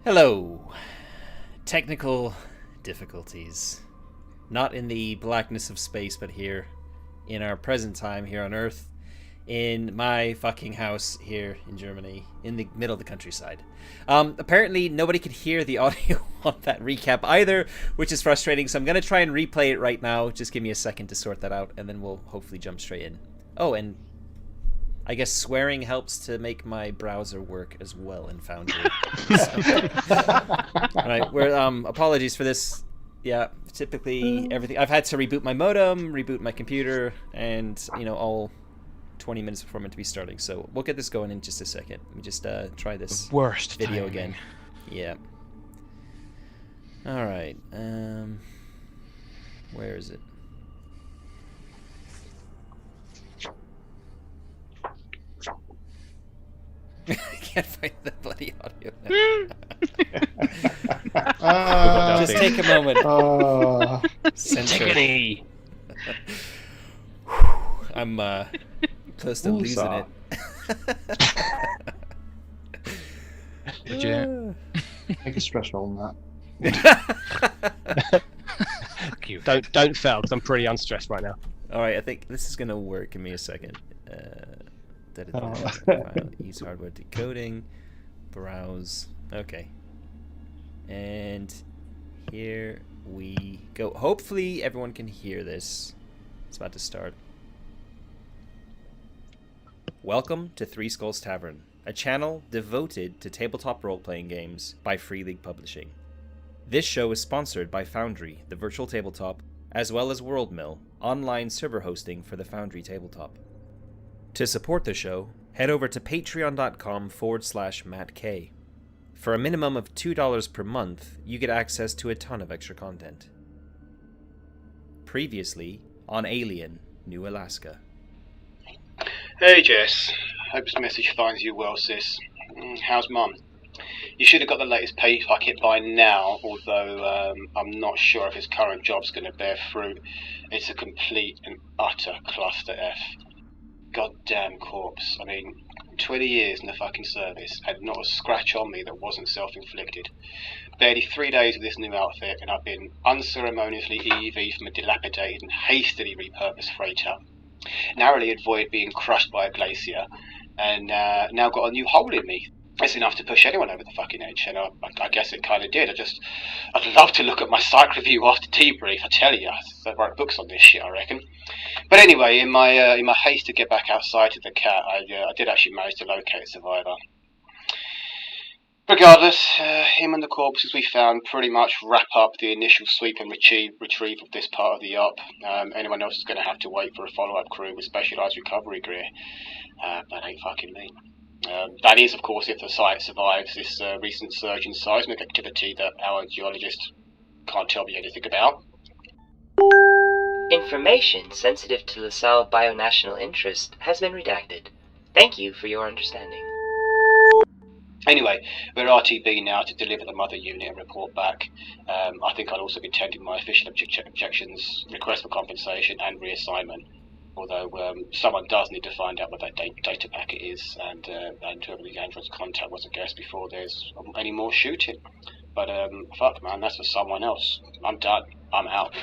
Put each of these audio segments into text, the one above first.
Hello. Technical difficulties. Not in the blackness of space, but here in our present time here on Earth, in my fucking house here in Germany, in the middle of the countryside. Apparently, nobody could hear the audio on that recap either, which is frustrating, so I'm going to try and replay it right now. Just give me a second to sort that out, and then we'll hopefully jump straight in. Oh, and I guess swearing helps to make my browser work as well in Foundry. Right, we're apologies for this. Yeah, typically everything I've had to reboot my modem, reboot my computer, and all 20 minutes before I'm meant to be starting. So we'll get this going in just a second. Let me just try this Worst video timing. again. Yeah. All right. Where is it? I can't find the bloody audio now. Just take a moment. Antigone. I'm close to losing it. Did you? Make a stress roll on that. Fuck you. Don't fail, because I'm pretty unstressed right now. Alright, I think this is gonna work. Give me a second. Use hardware decoding. Browse. Okay. And here we go. Hopefully everyone can hear this. It's about to start. Welcome to Three Skulls Tavern, a channel devoted to tabletop role-playing games by Free League Publishing. This show is sponsored by Foundry, the virtual tabletop, as well as WorldMill, online server hosting for the Foundry tabletop. To support the show, head over to patreon.com/MattK. For a minimum of $2 per month, you get access to a ton of extra content. Previously on Alien, New Alaska. Hey Jess, hope this message finds you well, sis. How's Mum? You should have got the latest pay packet by now, although I'm not sure if his current job's going to bear fruit. It's a complete and utter cluster F. Goddamn corpse. I mean, 20 years in the fucking service, had not a scratch on me that wasn't self-inflicted. Barely 3 days of this new outfit, and I've been unceremoniously EEV'd from a dilapidated and hastily repurposed freighter. Narrowly avoid being crushed by a glacier, and now got a new hole in me. It's enough to push anyone over the fucking edge, and I guess it kind of did. I'd love to look at my psych review after debrief. I tell you, I write books on this shit, I reckon. But anyway, in my haste to get back outside to the cat, I did actually manage to locate a survivor. Regardless, him and the corpses we found pretty much wrap up the initial sweep and retrieve of this part of the op. Anyone else is going to have to wait for a follow-up crew with specialised recovery gear. That ain't fucking me. That is, of course, if the site survives this recent surge in seismic activity that our geologist can't tell me anything about. Information sensitive to LaSalle Bionational Interest has been redacted. Thank you for your understanding. Anyway, we're RTB now to deliver the mother unit and report back. I think I'll also be tending my official objections, request for compensation and reassignment. Although someone does need to find out what that data packet is, and whoever the android's contact was, I guess, before there's any more shooting. But fuck, man, that's for someone else. I'm done. I'm out.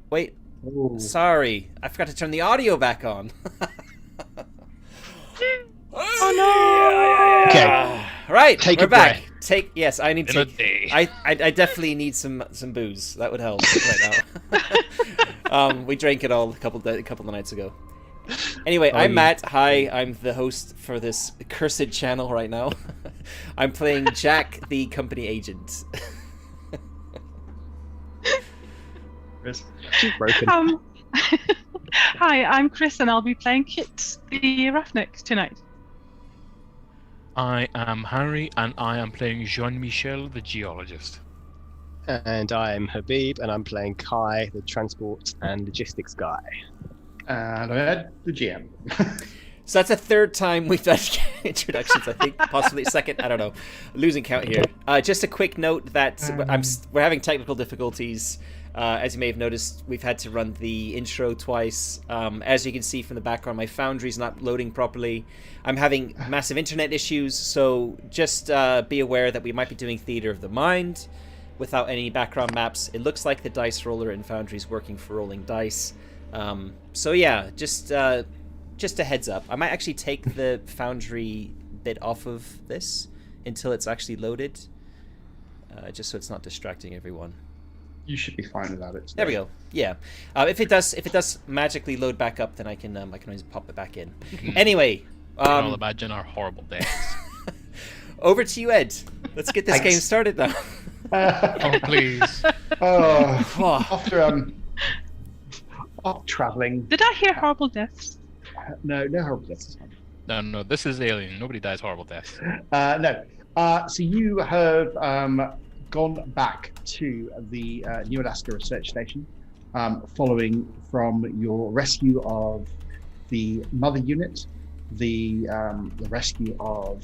Wait. Ooh. Sorry. I forgot to turn the audio back on. Oh no! Okay. Right. Take we're a back. breath. Yes, I need In a to. day. I definitely need some booze. That would help right now. We drank it all a couple of nights ago. Anyway, I'm Matt. Hi, I'm the host for this cursed channel right now. I'm playing Jack, the company agent. She's broken. Hi, I'm Chris, and I'll be playing Kit, the Roughneck, tonight. I am Harry, and I am playing Jean-Michel, the geologist. And I'm Habib, and I'm playing Kai, the transport and logistics guy. And I had the GM. So that's a third time we've done introductions, I think. Possibly a second. I don't know. Losing count here. Just a quick note that we're having technical difficulties. As you may have noticed, we've had to run the intro twice. As you can see from the background, my Foundry's not loading properly. I'm having massive internet issues, so just be aware that we might be doing Theater of the Mind without any background maps. It looks like the dice roller in Foundry's working for rolling dice. So yeah, just a heads up. I might actually take the Foundry bit off of this until it's actually loaded, just so it's not distracting everyone. You should be fine without it. There we go. Yeah. If it does magically load back up, then I can always pop it back in. Anyway, We can all imagine our horrible deaths. over to you, Ed. Let's get this game started now. Oh, please. After traveling. Did I hear horrible deaths? No horrible deaths. No, this is Alien. Nobody dies horrible deaths. No. So you have gone back to the New Alaska Research Station, following from your rescue of the mother unit, the rescue of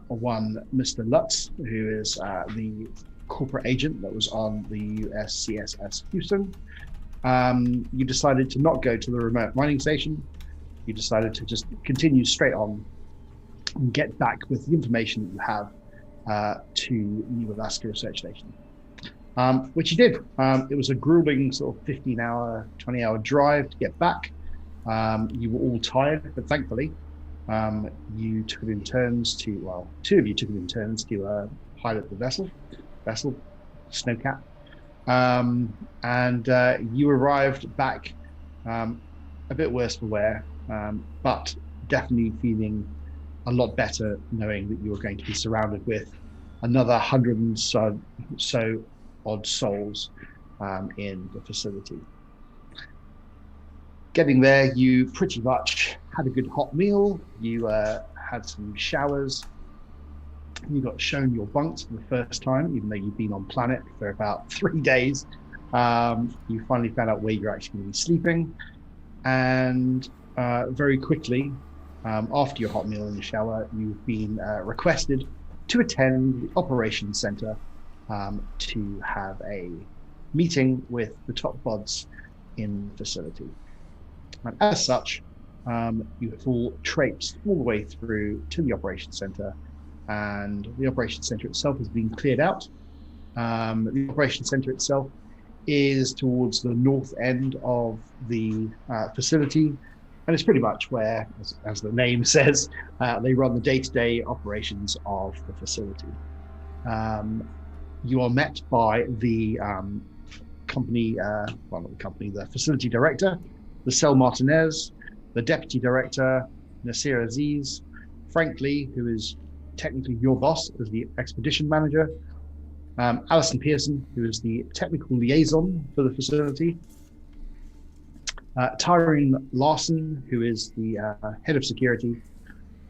one Mr. Lutz, who is the corporate agent that was on the USCSS Houston. You decided to not go to the remote mining station. You decided to just continue straight on and get back with the information that you have to New Alaska Research Station, which you did. It was a grueling sort of 15-hour, 20-hour drive to get back. You were all tired, but thankfully, you took it in turns to, two of you took it in turns to pilot the vessel, Snowcat. And you arrived back a bit worse for wear, but definitely feeling a lot better knowing that you were going to be surrounded with another 100 and so odd souls in the facility. Getting there, you pretty much had a good hot meal. You had some showers. You got shown your bunks for the first time, even though you've been on planet for about 3 days. You finally found out where you're actually going to be sleeping. And very quickly, after your hot meal and your shower, you've been requested to attend the operations center to have a meeting with the top bods in the facility. And as such, you have all traipsed all the way through to the operations center, and the operations center itself has been cleared out. The operations center itself is towards the north end of the facility, and it's pretty much where, as the name says, they run the day-to-day operations of the facility. You are met by the the facility director, the Cell Martinez, the deputy director, Nasir Aziz, Frank Lee, who is technically your boss as the expedition manager, Alison Pearson, who is the technical liaison for the facility, Tyrone Larson, who is the head of security,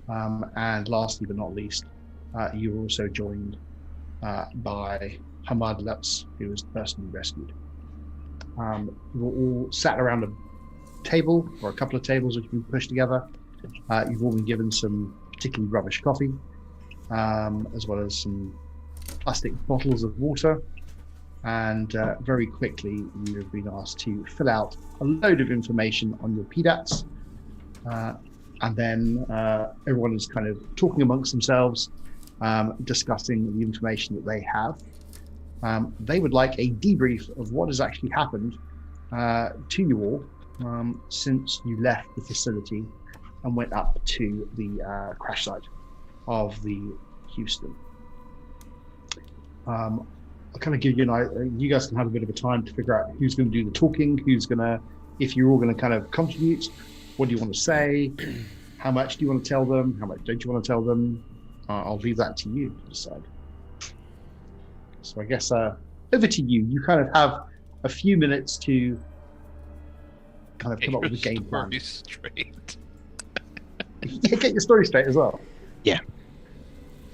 and lastly but not least, you were also joined by Hamad Lutz, who was the person you rescued. You were all sat around a table, or a couple of tables which have been pushed together. You've all been given some particularly rubbish coffee, as well as some plastic bottles of water, and very quickly you have been asked to fill out a load of information on your PDATs, and then everyone is kind of talking amongst themselves, discussing the information that they have. They would like a debrief of what has actually happened to you all since you left the facility and went up to the crash site of the Houston. I'll kind of give you you guys can have a bit of a time to figure out who's going to do the talking, if you're all going to kind of contribute, what do you want to say, how much do you want to tell them, how much don't you want to tell them. I'll leave that to you to decide. So I guess over to you. You kind of have a few minutes to kind of come up with a game plan. Straight. Get your story straight as well. Yeah.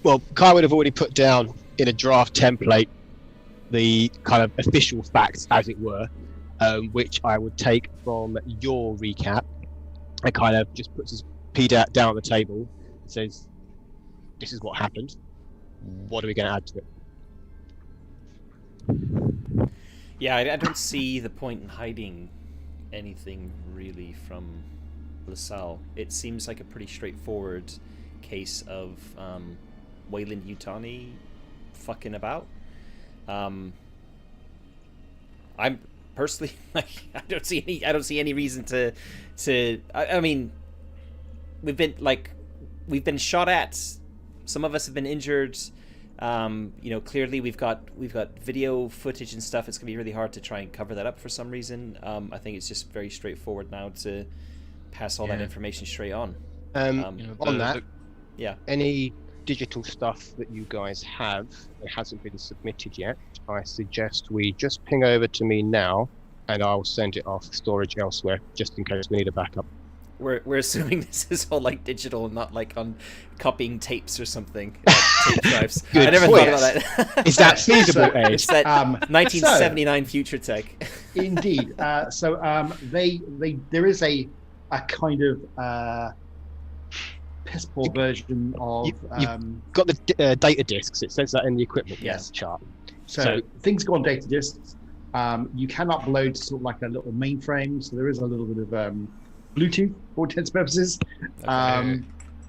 Well, Kai would have already put down in a draft template the kind of official facts, as it were, which I would take from your recap and kind of just puts his PDAT down on the table and says, this is what happened. What are we going to add to it? Yeah, I don't see the point in hiding anything really from LaSalle. It seems like a pretty straightforward case of Wayland Yutani fucking about. I'm personally I don't see any reason to I mean we've been shot at. Some of us have been injured. Clearly we've got video footage and stuff. It's gonna be really hard to try and cover that up for some reason. I think it's just very straightforward now to pass all that information straight on. Any digital stuff that you guys have that hasn't been submitted yet, I suggest we just ping over to me now, and I'll send it off storage elsewhere, just in case we need a backup. We're assuming this is all like digital and not like on copying tapes or something, like tape drives. I never thought about that. Is that feasible, Ed? It's that 1979 future tech. Indeed. There is a kind of piss poor version of. You've got the data discs. It says that in the equipment chart. So things go on data discs. You can upload sort of like a little mainframe. So there is a little bit of Bluetooth for all intents and purposes. Okay.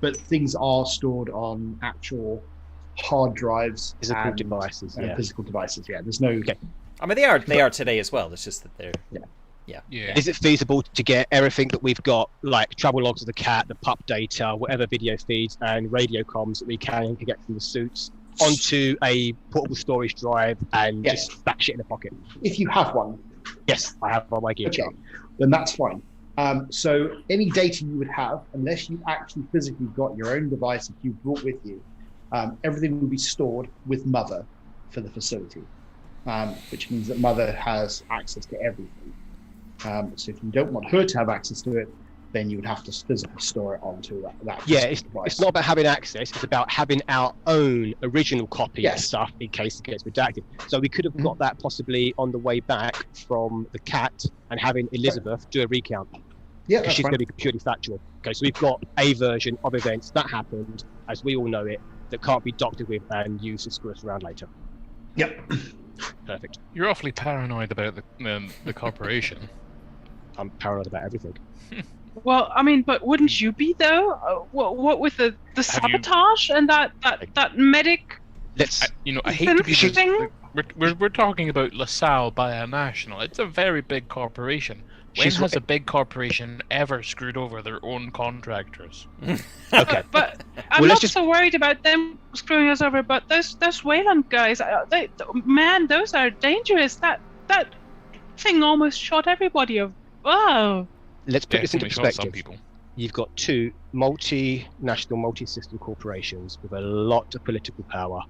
But things are stored on actual hard drives, physical devices. Physical devices. Yeah, there's no. Okay. I mean, they are today as well. It's just that they're. Yeah. Is it feasible to get everything that we've got, like travel logs of the cat, the pup data, whatever video feeds and radio comms that we can get from the suits, onto a portable storage drive and just stack shit in a pocket? If you have one. Yes, I have on my gear chart. Then that's fine. So any data you would have, unless you actually physically got your own device that you brought with you, everything will be stored with Mother for the facility, which means that Mother has access to everything. So if you don't want her to have access to it, then you would have to physically store it onto that device. It's not about having access, it's about having our own original copy of stuff in case it gets redacted. So we could have got that possibly on the way back from the cat and having Elizabeth do a recount. Yeah, because she's going to be purely factual. Okay, so we've got a version of events that happened, as we all know it, that can't be doctored with and used to screw us around later. Yep. Perfect. You're awfully paranoid about the corporation. I'm paranoid about everything. Well, I mean, but wouldn't you be though? What with the sabotage and that medic? I hate to be we're talking about LaSalle Bionational. It's a very big corporation. When has a big corporation ever screwed over their own contractors? Okay. But I'm not so worried about them screwing us over. But those Wayland guys, those are dangerous. That thing almost shot everybody. Let's put this into perspective. You've got two multinational, multi-system corporations with a lot of political power.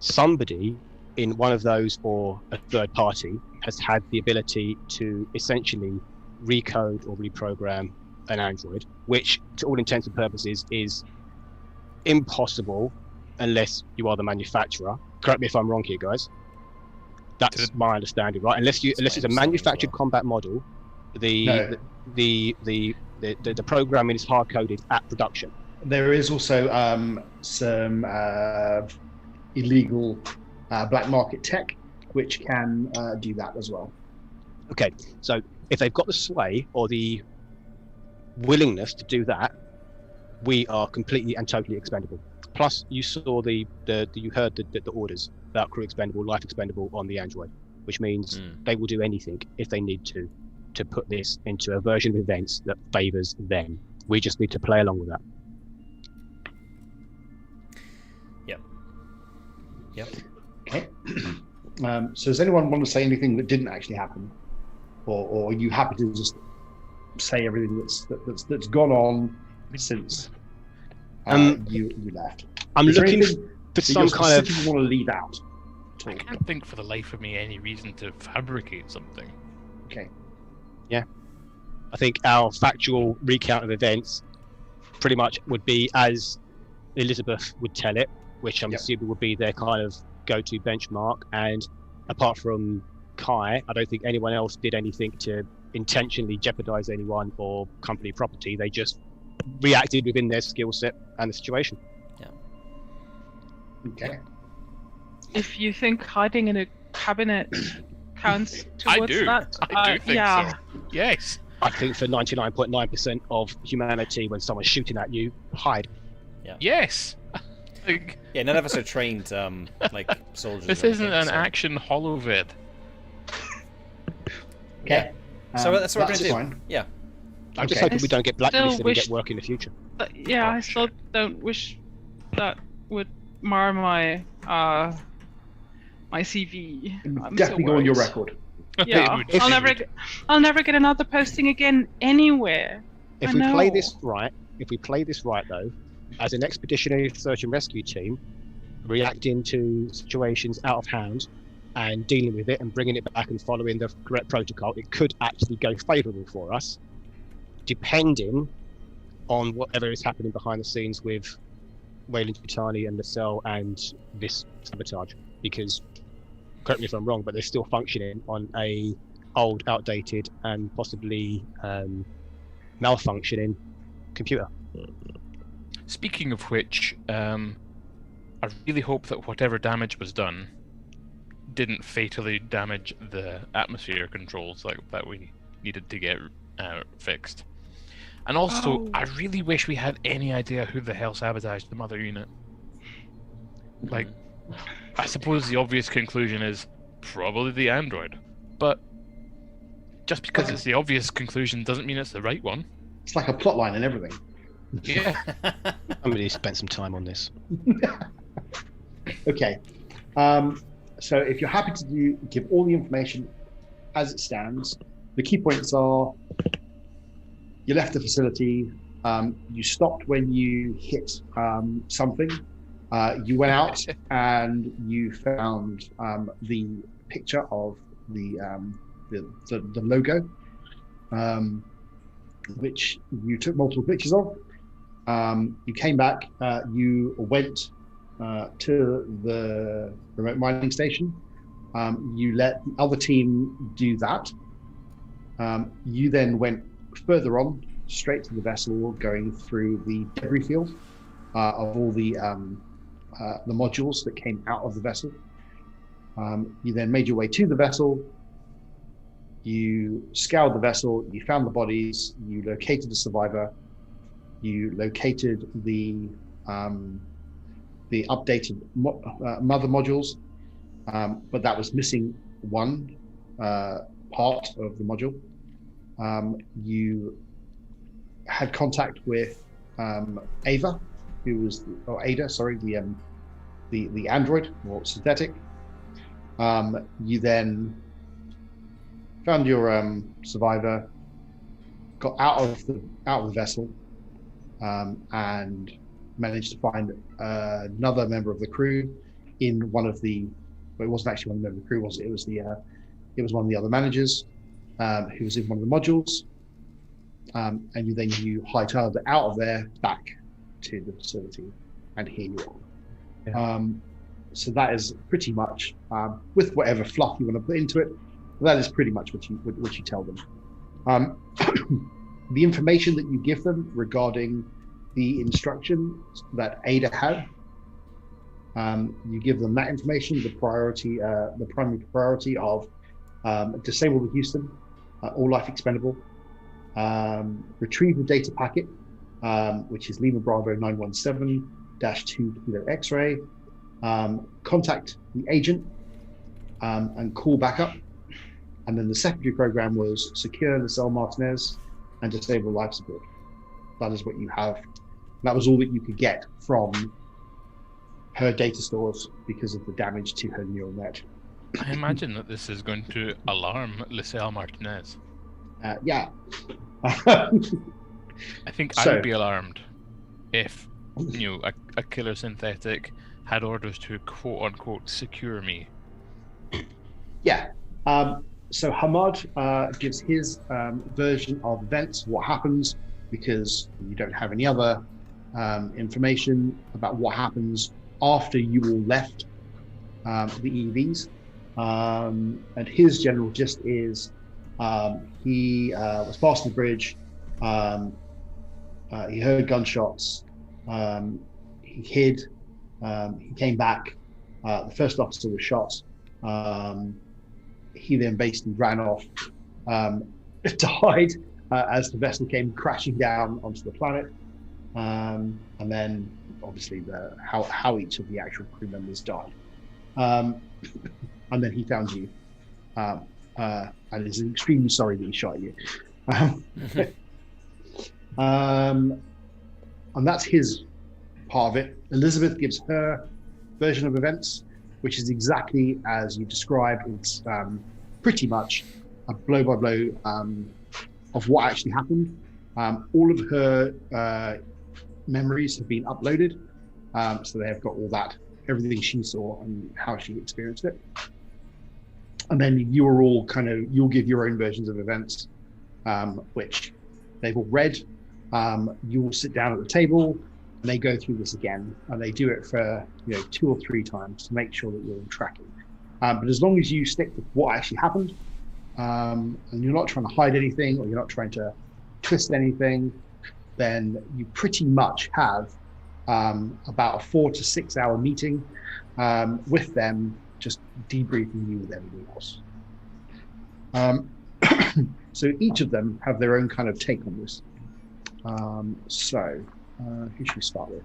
Somebody in one of those or a third party has had the ability to essentially recode or reprogram an android, which to all intents and purposes is impossible unless you are the manufacturer. Correct me if I'm wrong here, guys. That's my understanding, right? Unless it's a manufactured combat model, the programming is hard coded at production. There is also some illegal black market tech which can do that as well. Okay, so if they've got the sway or the willingness to do that, we are completely and totally expendable. Plus, you saw you heard the orders about crew expendable, life expendable on the android, which means they will do anything if they need to put this into a version of events that favors them. We just need to play along with that. Yep. Okay. So does anyone want to say anything that didn't actually happen, or are you happy to just say everything that's gone on since you left? I'm looking for some kind of. You want to leave out? I can't think for the life of me any reason to fabricate something. Okay. Yeah. I think our factual recount of events pretty much would be as Elizabeth would tell it, which I'm assuming would be their kind of go-to benchmark. And apart from Kai, I don't think anyone else did anything to intentionally jeopardize anyone or company property. They just reacted within their skill set and the situation. Yeah. Okay. If you think hiding in a cabinet counts towards that, I do think so. Yes. I think for 99.9% of humanity, when someone's shooting at you, hide. Yeah. Yes. Yeah, none of us are trained like soldiers. This isn't an action holovid. Okay. So that's what we're that's going to do. fine. Yeah. I'm just hoping we don't get blacklisted and get work in the future. Yeah, I still don't wish that would mar my my CV. I'm Definitely go on your record. Yeah, I'll never get another posting again anywhere. If we play this right though, as an expeditionary search and rescue team, reacting to situations out of hand and dealing with it and bringing it back and following the correct protocol, it could actually go favourable for us, depending on whatever is happening behind the scenes with Weyland-Yutani and Lascelles and this sabotage. Because, correct me if I'm wrong, but they're still functioning on a old, outdated, and possibly malfunctioning computer. Speaking of which, I really hope that whatever damage was done didn't fatally damage the atmosphere controls that we needed to get fixed. And also, I really wish we had any idea who the hell sabotaged the mother unit. Like, I suppose the obvious conclusion is probably the android, but just because it's the obvious conclusion doesn't mean it's the right one. It's like a plot line and everything. Yeah. Somebody spent some time on this. Okay. So if you're happy to give all the information as it stands, the key points are: you left the facility, you stopped when you hit something, you went out and you found the picture of the logo, which you took multiple pictures of. You came back, you went to the remote mining station. You let the other team do that. You then went further on, straight to the vessel, going through the debris field of all the modules that came out of the vessel. You then made your way to the vessel. You scoured the vessel. You found the bodies. You located the survivor. You located the updated mother modules, but that was missing one part of the module. You had contact with Ava, Ada, sorry, the android or synthetic. You then found your survivor, got out of the vessel, and managed to find another member of the crew in one of the. Well, it wasn't actually one member of the crew, was it? It was it was one of the other managers who was in one of the modules, and you hightailed it out of there back to the facility, and here you are. Yeah. So that is pretty much, with whatever fluff you want to put into it, that is pretty much what you tell them. The information that you give them regarding the instructions that Ada had, you give them that information, the primary priority of disable the Houston, all life expendable, retrieve the data packet, which is Lima Bravo 917, 2 Kilo X-ray, contact the agent, and call back up. And then the secondary program was secure Lizelle Martinez and disable life support. That is what you have. That was all that you could get from her data stores because of the damage to her neural net. I imagine that this is going to alarm Lizelle Martinez. Yeah. I think I would be alarmed if, a killer synthetic had orders to quote-unquote secure me. Yeah. So Hamad gives his version of events, what happens, because you don't have any other information about what happens after you all left the EVs. And his general gist is he was passing the bridge, he heard gunshots, he hid, he came back, the first officer was shot, he then basically ran off, died as the vessel came crashing down onto the planet, and then obviously how each of the actual crew members died. And then he found you, and is extremely sorry that he shot you. And that's his part of it. Elizabeth gives her version of events, which is exactly as you described. It's pretty much a blow-by-blow of what actually happened. All of her memories have been uploaded, so they have got all that, everything she saw and how she experienced it. And then you are all you'll give your own versions of events, which they've all read. You will sit down at the table and they go through this again, and they do it for 2 or 3 times to make sure that you're tracking. But as long as you stick with what actually happened, and you're not trying to hide anything, or you're not trying to twist anything, then you pretty much have about a 4 to 6 hour meeting with them, just debriefing you with everything else. So each of them have their own kind of take on this. Who should we start with?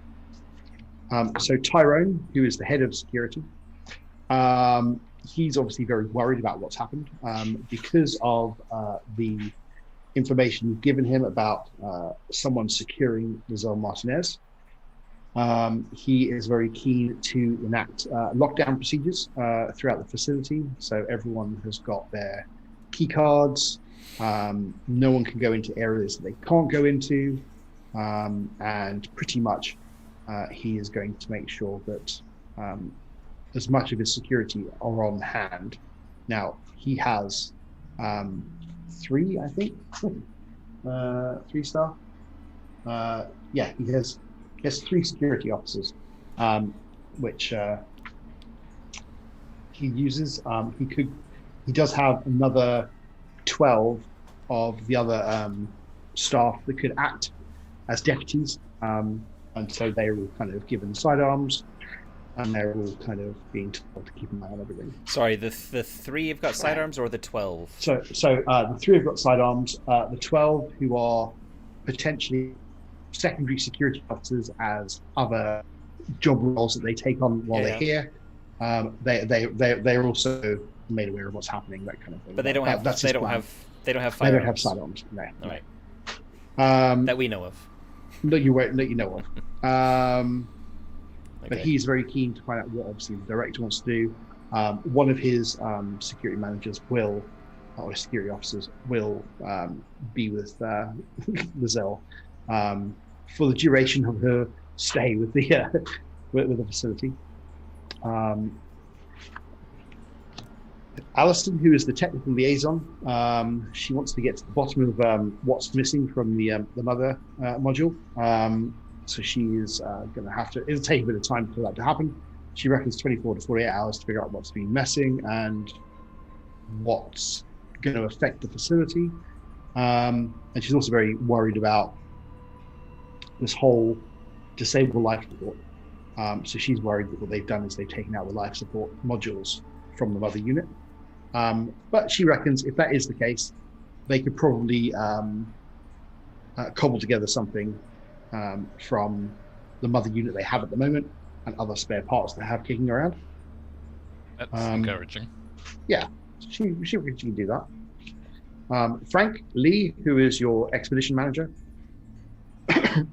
So Tyrone, who is the head of security, he's obviously very worried about what's happened because of the information you've given him about someone securing Lizelle Martinez. He is very keen to enact lockdown procedures throughout the facility, so everyone has got their key cards. No one can go into areas that they can't go into, and pretty much he is going to make sure that as much of his security are on hand. Now he has 3, I think, 3 staff. Yeah, he has 3 security officers, which he uses. He does have another 12 of the other staff that could act as deputies, and so they're all kind of given sidearms, and they're all kind of being told to keep an eye on everything. Sorry, the 3 have got sidearms, or the 12? So the 3 have got sidearms. The 12 who are potentially secondary security officers as other job roles that they take on while they're here. They're also made aware of what's happening, that kind of thing. But they don't have. They don't have firearms. They don't have sidearms. No. All right. That we know of. That you know of. Okay. But he's very keen to find out what obviously the director wants to do. One of his security managers or security officers will be with Lizelle for the duration of her stay with the facility. Alison, who is the technical liaison, she wants to get to the bottom of what's missing from the mother module. So she is going to have to, it'll take a bit of time for that to happen. She reckons 24 to 48 hours to figure out what's been missing and what's going to affect the facility. And she's also very worried about this whole disabled life support. So she's worried that what they've done is they've taken out the life support modules from the mother unit. But she reckons if that is the case, they could probably cobble together something from the mother unit they have at the moment and other spare parts they have kicking around. That's encouraging. Yeah, she can do that. Frank Lee, who is your expedition manager,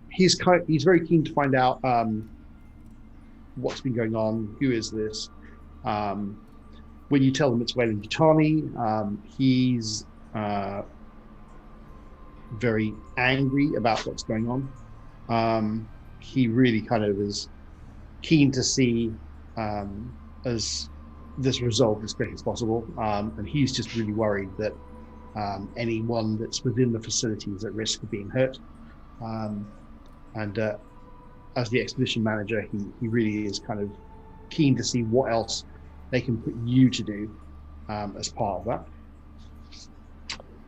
he's very keen to find out what's been going on, who is this. When you tell them it's Wayland Yutani, he's very angry about what's going on. He really kind of is keen to see as this resolved as quick as possible, and he's just really worried that anyone that's within the facility is at risk of being hurt. And as the expedition manager, he really is kind of keen to see what else they can put you to do as part of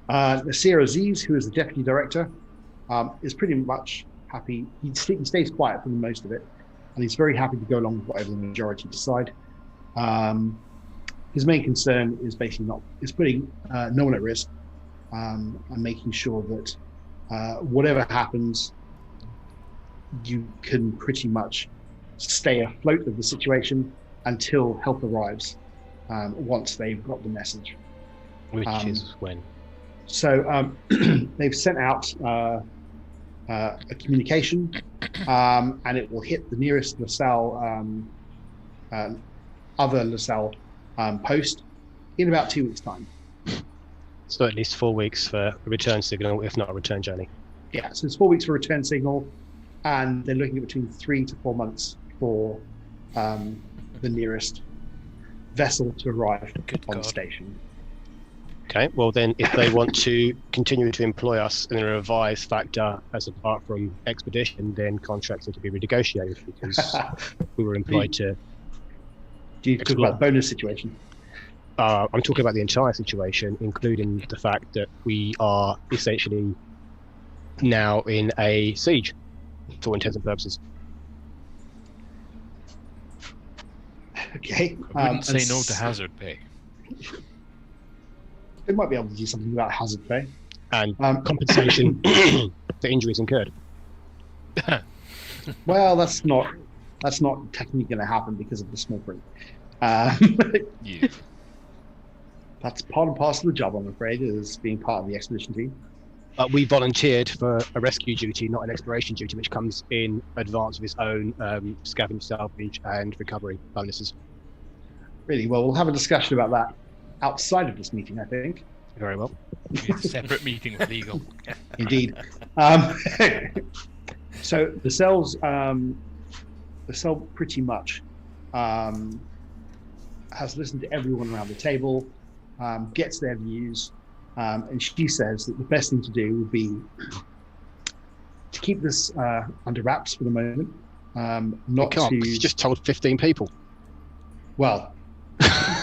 that. Nasir Aziz, who is the deputy director, is pretty much happy. He stays quiet for the most of it, and he's very happy to go along with whatever the majority decide. His main concern is basically putting no one at risk, and making sure that whatever happens, you can pretty much stay afloat of the situation until help arrives, once they've got the message. Which is when? So they've sent out a communication, and it will hit the nearest LaSalle, other LaSalle post in about 2 weeks' time. So at least 4 weeks for a return signal, if not a return journey. Yeah, so it's 4 weeks for return signal, and they're looking at between 3 to 4 months for the nearest vessel to arrive on station. Okay, well then, if they want to continue to employ us in a revised factor as apart from expedition, then contracts need to be renegotiated, because we were employed to... Do you talk about the bonus situation? I'm talking about the entire situation, including the fact that we are essentially now in a siege, for all intents and purposes. Okay. I wouldn't say no to hazard pay. They might be able to do something about hazard pay. And compensation for injuries incurred. Well, that's not technically going to happen because of the small print. Yeah. That's part and parcel of the job, I'm afraid, is being part of the expedition team. But we volunteered for a rescue duty, not an exploration duty, which comes in advance of its own scavenge, salvage, and recovery bonuses. Really? Well, we'll have a discussion about that outside of this meeting, I think. Very well. We have a separate meeting with legal. Indeed. So the cell pretty much has listened to everyone around the table, gets their views, and she says that the best thing to do would be to keep this under wraps for the moment. Not to. You just told 15 people. Well,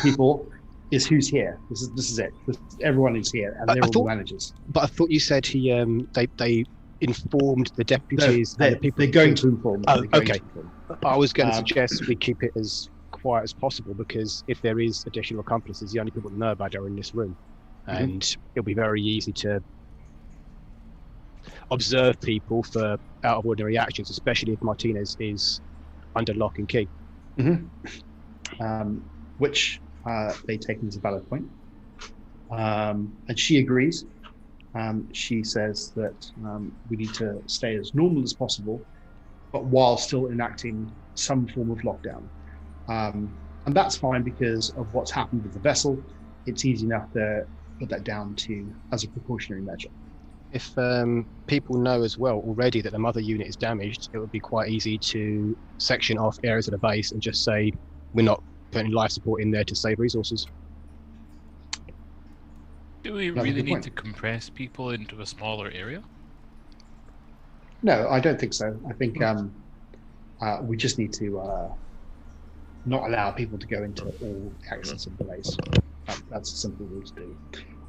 people is who's here. This is it. Everyone is here, and they're all the managers. But I thought you said they informed the deputies and the people. They're going to inform them. Oh, okay. I was going to suggest we keep it as quiet as possible, because if there is additional accomplices, the only people that know about it are in this room, and it'll be very easy to observe people for out of ordinary actions, especially if Martinez is under lock and key. Which they take as a valid point, and she agrees. She says that we need to stay as normal as possible, but while still enacting some form of lockdown. And that's fine because of what's happened with the vessel. It's easy enough to put that down to as a precautionary measure. If people know as well already that the mother unit is damaged, it would be quite easy to section off areas of the base and just say we're not putting life support in there to save resources. Do we really need to compress people into a smaller area? No, I don't think so. I think we just need to not allow people to go into all access of the base. That's a simple rule to do.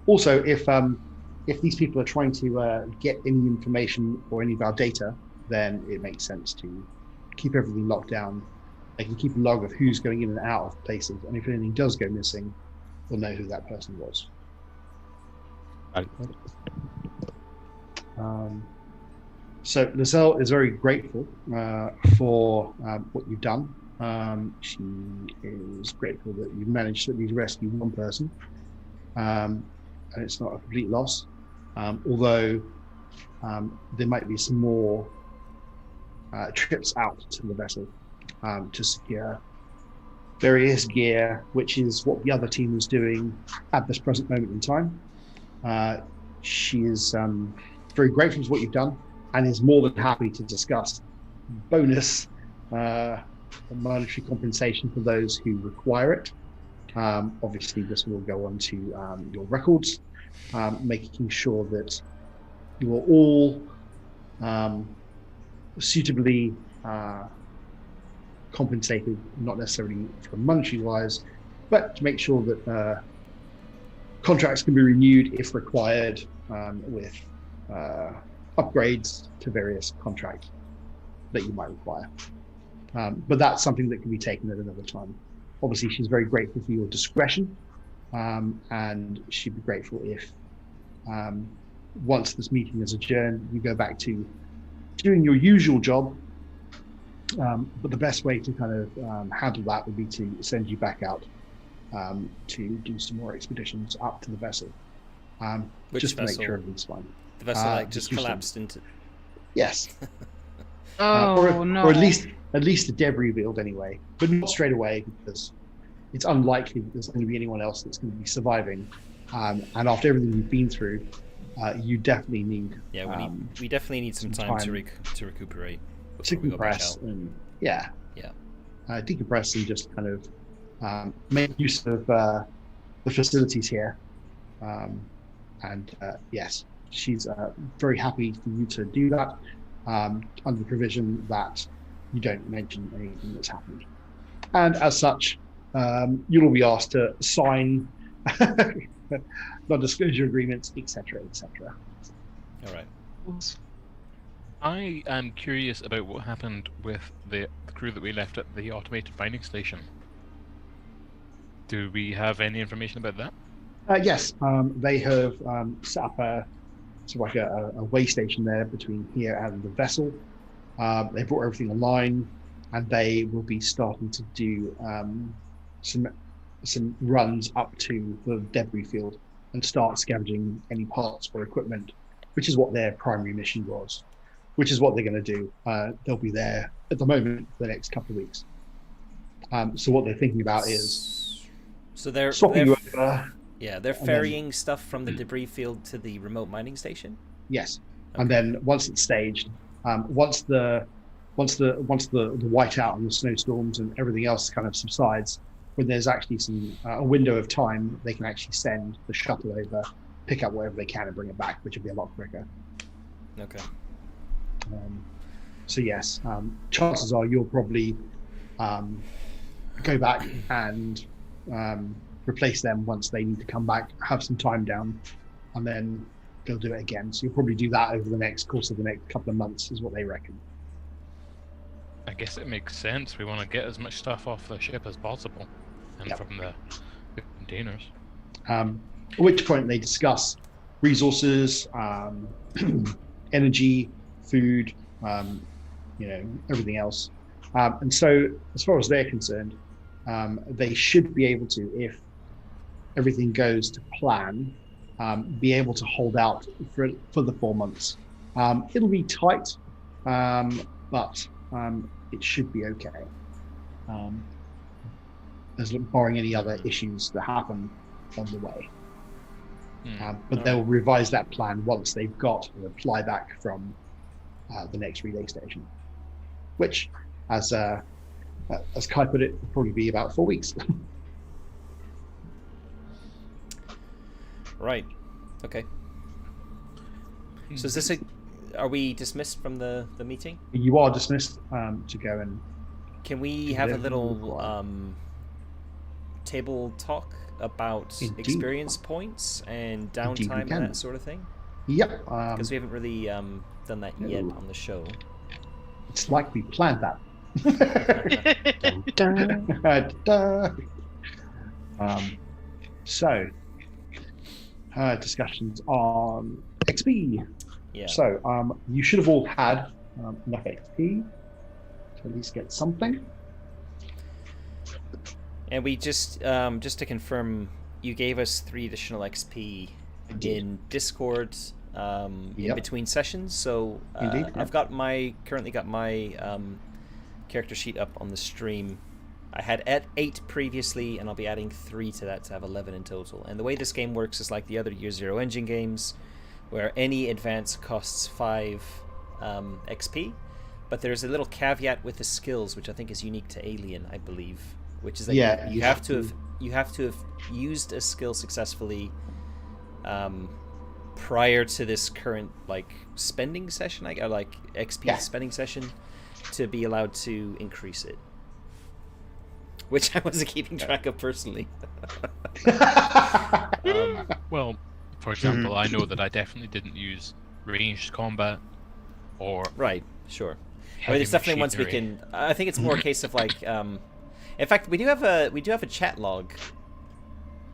Also, if these people are trying to get any information or any of our data, then it makes sense to keep everything locked down. They can keep a log of who's going in and out of places, and if anything does go missing, we'll know who that person was. So Lizelle is very grateful for what you've done. She is grateful that you've managed to at least rescue one person, and it's not a complete loss. Although there might be some more trips out to the vessel to secure various gear, which is what the other team is doing at this present moment in time. She is very grateful for what you've done and is more than happy to discuss bonus monetary compensation for those who require it. Obviously, this will go on to your records, making sure that you are all suitably compensated, not necessarily from monetary wise, but to make sure that contracts can be renewed if required, with upgrades to various contracts that you might require. But that's something that can be taken at another time. Obviously, she's very grateful for your discretion, and she'd be grateful if once this meeting is adjourned, you go back to doing your usual job. But the best way to kind of handle that would be to send you back out to do some more expeditions up to the vessel, just to make sure everything's fine. The vessel just collapsed into. Yes. Oh no! Or at least the debris field anyway, but not straight away, because it's unlikely that there's going to be anyone else that's going to be surviving. And after everything you've been through, you definitely need. Yeah, we definitely need some time to recuperate. To compress and decompress and just kind of make use of the facilities here. Yes, she's very happy for you to do that, under the provision that you don't mention anything that's happened. And as such, you'll all be asked to sign non-disclosure agreements, etc., etc. All right. I am curious about what happened with the crew that we left at the automated mining station. Do we have any information about that? Yes, they have set up a way station there between here and the vessel. They brought everything online, and they will be starting to do some runs up to the debris field and start scavenging any parts or equipment, which is what their primary mission was. Which is what they're going to do. They'll be there at the moment for the next couple of weeks. So what they're thinking about is they're swapping you over. Yeah, they're ferrying stuff from the debris field to the remote mining station. Yes, okay. And then once it's staged, once the whiteout and the snowstorms and everything else kind of subsides, when there's actually a window of time, they can actually send the shuttle over, pick up whatever they can, and bring it back, which will be a lot quicker. Okay. So yes, chances are you'll probably go back and replace them once they need to come back, have some time down, and then they'll do it again. So you'll probably do that over the course of the next couple of months, is what they reckon. I guess it makes sense. We want to get as much stuff off the ship as possible, and from the containers. At which point they discuss resources, energy, food, everything else. And so as far as they're concerned, they should be able to, if everything goes to plan, be able to hold out for the 4 months. It'll be tight, but it should be okay. Barring any other issues that happen on the way. But they'll revise that plan once they've got a reply back from the next relay station, which, as Kai put it, will probably be about 4 weeks. Right. Okay. So is this are we dismissed from the meeting? You are dismissed to go and. Can we have a little table talk about experience points and downtime and that sort of thing? Yep. Because we haven't really done that yet on the show. It's like we planned that. So, discussions on XP. Yeah. So you should have all had enough XP to at least get something. And we just to confirm, you gave us 3 additional XP in Discord in between sessions. So I've currently got my character sheet up on the stream. I had 8 previously, and I'll be adding 3 to that to have 11 in total. And the way this game works is like the other Year Zero engine games, where any advance costs 5 XP, but there's a little caveat with the skills, which I think is unique to Alien, I believe, which is that you have to have used a skill successfully prior to this current like spending session, like XP spending session, to be allowed to increase it. Which I wasn't keeping track of personally. Well, for example, I know that I definitely didn't use ranged combat or right. Sure. I mean, it's definitely ones we can. I think it's more a case of like. In fact, we do have a chat log.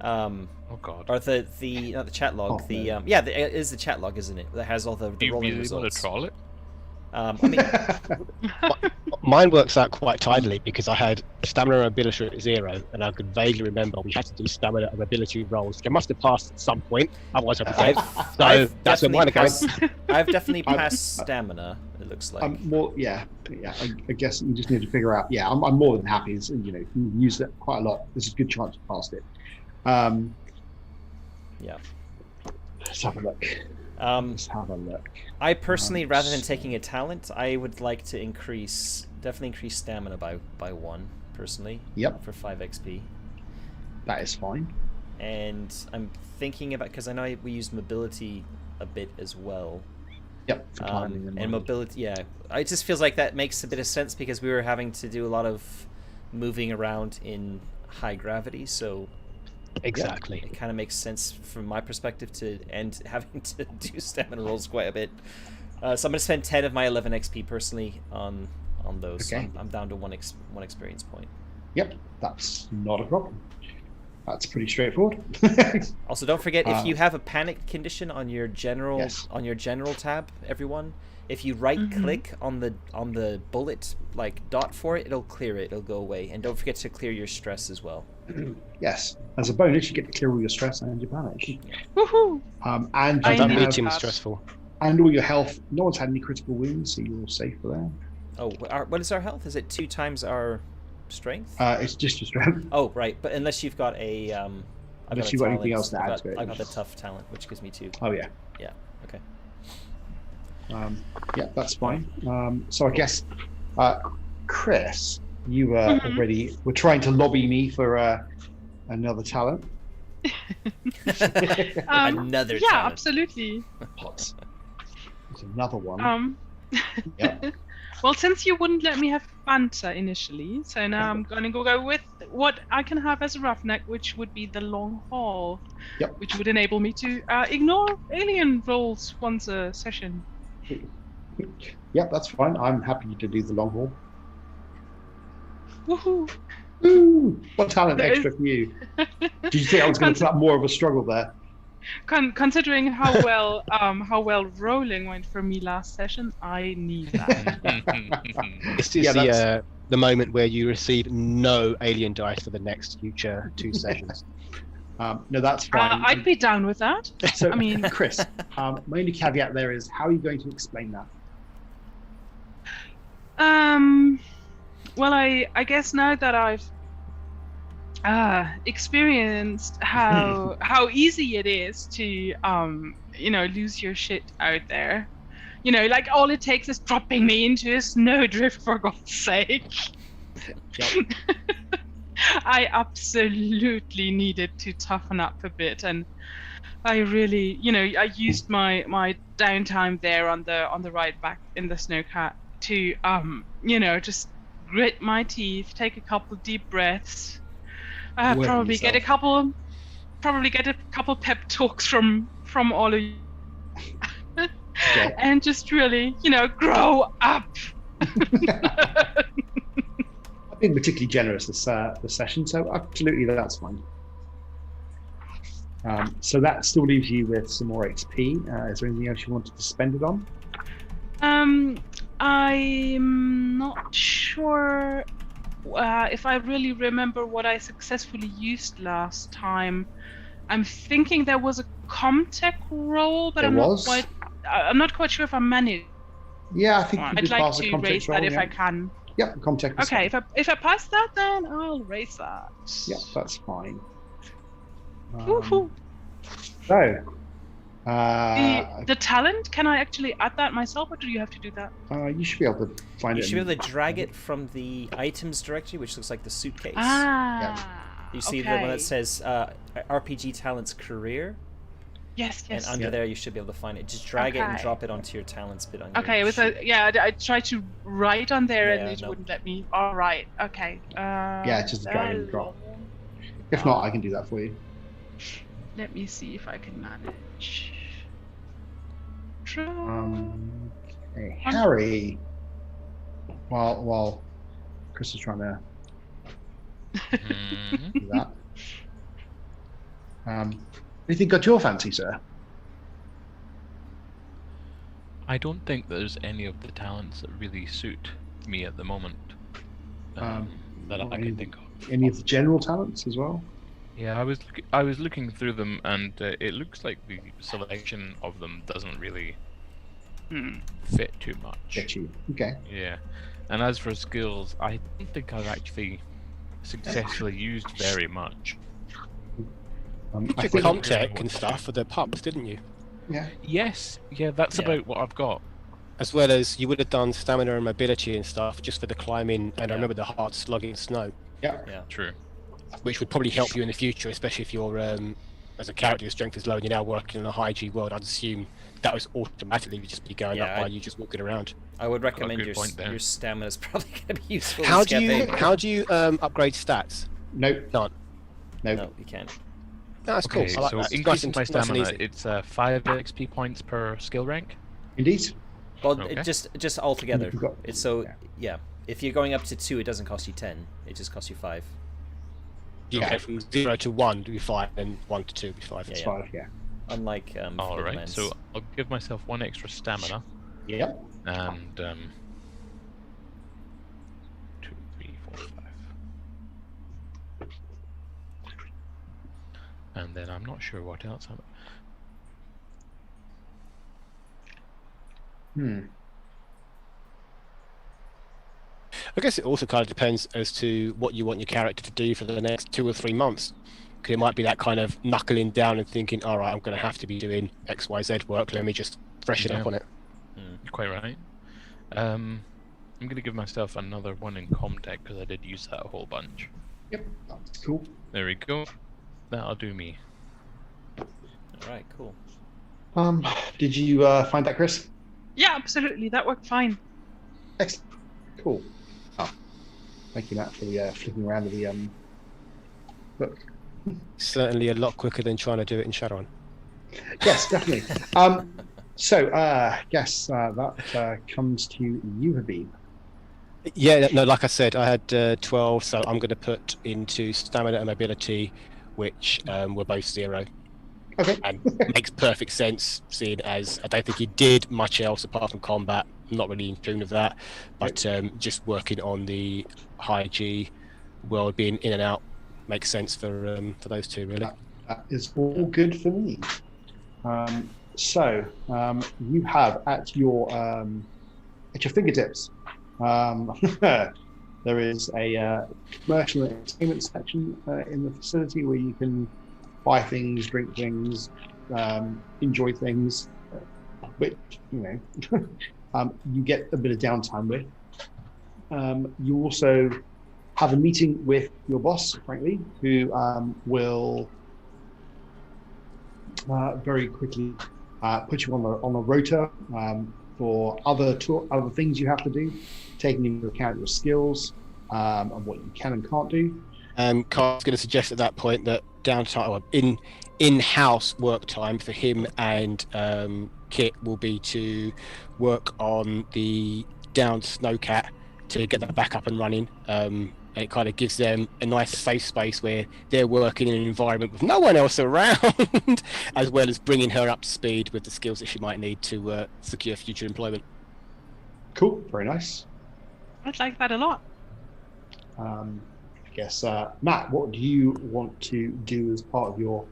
Oh God. Or the not the chat log. It is the chat log, isn't it? That has all the rolling results. Do you really want to troll it? I mean, mine works out quite tidily because I had stamina and ability at 0, and I could vaguely remember we had to do stamina and ability rolls, which I must have passed at some point. Otherwise, I've that's where mine goes. I've definitely passed stamina. It looks like. I guess you just need to figure out. Yeah, I'm more than happy. If you use it quite a lot, there's a good chance you passed it. Yeah. Let's have a look. I personally, rather than taking a talent, I would like to definitely increase stamina by 1 personally. Yep. For 5 XP. That is fine. And I'm thinking about, because I know we used mobility a bit as well. Yep. For climbing and mobility, yeah. It just feels like that makes a bit of sense because we were having to do a lot of moving around in high gravity, so. Exactly. It kind of makes sense from my perspective to end having to do stamina rolls quite a bit. So I'm going to spend 10 of my 11 XP personally on those. Okay. So I'm down to one experience point. Yep, that's not a problem. That's pretty straightforward. Also, don't forget, if you have a panic condition on your general tab, everyone, if you right-click on the bullet dot for it, it'll clear it. It'll go away. And don't forget to clear your stress as well. Yes, as a bonus, you get to clear all your stress and your panic. Woohoo! And that meeting was stressful. And all your health. No one's had any critical wounds, so you're all safe for there. Oh, what is our health? Is it 2 times our strength? It's just your strength. Oh, right. But unless you've got a unless you've got anything else to add to it. I got the tough talent, which gives me 2. Oh yeah. Yeah. Okay. Yeah, that's fine. So I guess, Chris, you already were trying to lobby me for another talent. Another talent. Yeah, absolutely. There's another one. Yeah. Well, since you wouldn't let me have banter initially, so now I'm going to go with what I can have as a roughneck, which would be the long haul, which would enable me to ignore alien rolls once a session. Yep, that's fine. I'm happy to do the long haul. Woohoo! Ooh, what talent extra for you? Did you think I was going to put up more of a struggle there? Considering how well rolling went for me last session, I need that. This is the moment where you receive no alien dice for the next future 2 sessions. No, that's fine. I'd be down with that. So, I mean, Chris, my only caveat there is, how are you going to explain that? Well, I guess now that I've experienced how easy it is to lose your shit out there, like all it takes is dropping me into a snowdrift, for God's sake. I absolutely needed to toughen up a bit, and I really, I used my downtime there on the ride back in the snowcat to just grit my teeth, take a couple deep breaths, probably get a couple pep talks from all of you, and just really, grow up. I've been particularly generous this session, so absolutely that's fine. So that still leaves you with some more XP. Is there anything else you wanted to spend it on? I'm not sure if I really remember what I successfully used last time. I'm thinking there was a Comtech role, but I'm not quite sure if I managed. Yeah, I think you I'd did like pass a to Comtech raise roll, that if I can. Yep, Comtech. Okay, if I pass that, then I'll raise that. Yeah, that's fine. Woohoo! So, the talent, can I actually add that myself, or do you have to do that? You should be able to find it. You should be able to drag it from the items directory, which looks like the suitcase. You see the one that says RPG Talents Career? Yes. And under there, you should be able to find it. Just drag it and drop it onto your talents bit on your sheet. I tried to write on there and it wouldn't let me. All right, okay. Just drag and drop. If not, I can do that for you. Let me see if I can manage. Okay, Harry. While Chris is trying to do that. Anything got your fancy, sir? I don't think there's any of the talents that really suit me at the moment that I can think of. Any of the general talents as well? Yeah, I was looking through them, and it looks like the selection of them doesn't really fit too much. Get you. Okay. Yeah, and as for skills, I don't think I've actually successfully used very much. You took Comtech and stuff for the pubs, didn't you? Yeah. Yes. Yeah, that's about what I've got. As well as you would have done stamina and mobility and stuff just for the climbing, and I remember the hard slugging snow. Yeah. True. Which would probably help you in the future, especially if you're, as a character, your strength is low and you're now working in a high G world. I'd assume that was automatically just be going up while you just walking around. I would recommend your stamina is probably going to be useful. How do you upgrade stats? Nope. None. Nope. You can't. No, that's cool. So that. increasing my stamina, it's 5 XP points per skill rank. Indeed. Well, just all together. It's if you're going up to 2, it doesn't cost you 10. It just costs you 5. Okay, from 0 to 1 do be 5, and 1 to 2 be 5. That's 5. Yeah. Unlike all right, so I'll give myself 1 extra stamina. Yep. And 2, 3, 4, 5. And then I'm not sure what else I guess it also kind of depends as to what you want your character to do for the next 2 or 3 months. Because it might be that kind of knuckling down and thinking, all right, I'm going to have to be doing X, Y, Z work. Let me just freshen up on it. Quite right. I'm going to give myself another 1 in Comtech because I did use that a whole bunch. Yep, that's cool. There we go. That'll do me. Alright, cool. Did you find that, Chris? Yeah, absolutely. That worked fine. Excellent. Cool. Thank you, Matt, for the flicking around of the book. Certainly a lot quicker than trying to do it in Shadowrun. Yes, definitely. Yes, that comes to you, Habib. Yeah, no, like I said, I had 12, so I'm going to put into stamina and mobility, which were both 0. Okay. And makes perfect sense, seeing as I don't think he did much else apart from combat. I'm not really in tune with that, but just working on the high G world, being in and out, makes sense for those two, really. That is all good for me. So you have at your fingertips. There is a commercial entertainment section in the facility where you can buy things, drink things, enjoy things, which you get a bit of downtime with. You also have a meeting with your boss, frankly, who will very quickly put you on a rota for other things you have to do, taking into account your skills and what you can and can't do. Carl's going to suggest at that point that downtime, in-house work time for him and Kit will be to work on the downed snowcat to get that back up and running, and and it kind of gives them a nice safe space where they're working in an environment with no one else around, as well as bringing her up to speed with the skills that she might need to secure future employment. Cool, very nice. I'd like that a lot. I guess, Matt, what do you want to do as part of your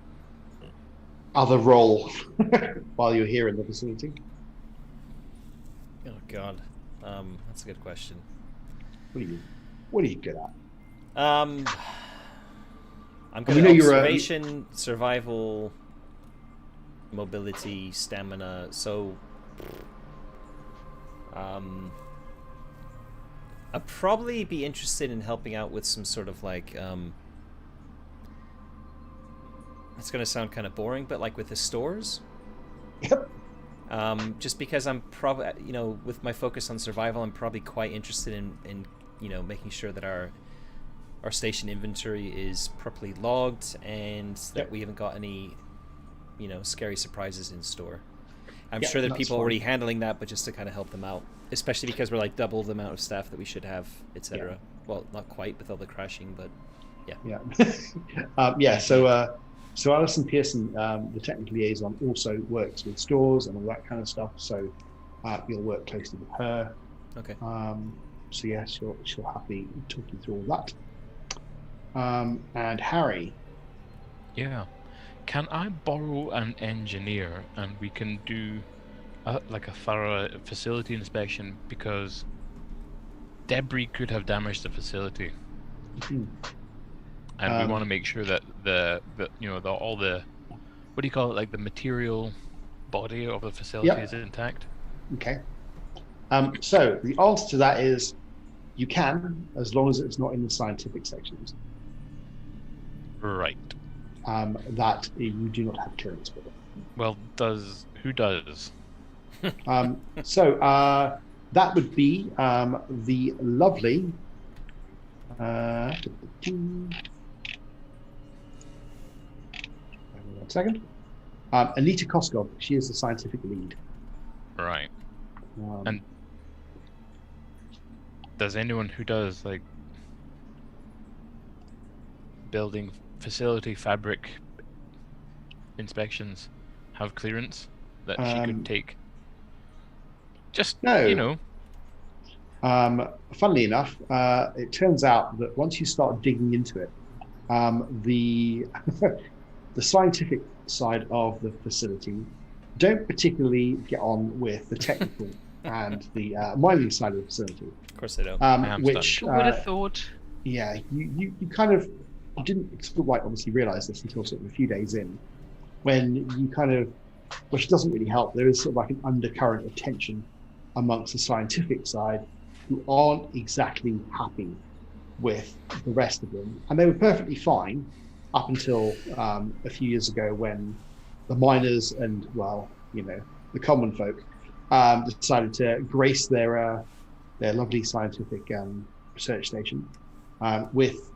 other role while you're here in the facility? Oh God, that's a good question. What are you good at? I'm good at observation, survival, mobility, stamina. So, I'd probably be interested in helping out with some sort of like, it's gonna sound kind of boring, but like with the stores. Yep. Just because I'm probably, with my focus on survival, I'm probably quite interested in making sure that our station inventory is properly logged and that we haven't got any, scary surprises in store. I'm sure that people are already handling that, but just to kind of help them out, especially because we're like double the amount of staff that we should have, etc. Yeah. Well, not quite with all the crashing, but yeah. So Alison Pearson, the technical liaison, also works with stores and all that kind of stuff. So you'll work closely with her. Okay. So yeah, she'll happily talk you through all that. And Harry. Yeah. Can I borrow an engineer and we can do a thorough facility inspection, because debris could have damaged the facility. Mm-hmm. And we want to make sure that all the, what do you call it, like the material body of the facility is intact. Okay. So the answer to that is you can, as long as it's not in the scientific sections. Right. That you do not have clearance for it. Well, who does? So that would be the lovely. One second. Anita Koskov. She is the scientific lead. Right. And does anyone who does like building facility fabric inspections have clearance that she could take? Just no. Funnily enough, it turns out that once you start digging into it, the the scientific side of the facility don't particularly get on with the technical and the mining side of the facility. Of course they don't. Which would have thought. Yeah, you kind of didn't sort of like obviously realize this until sort of a few days in, when you kind of, which doesn't really help. There is sort of like an undercurrent of tension amongst the scientific side, who aren't exactly happy with the rest of them. And they were perfectly fine up until a few years ago, when the miners and, the common folk decided to grace their lovely scientific research station with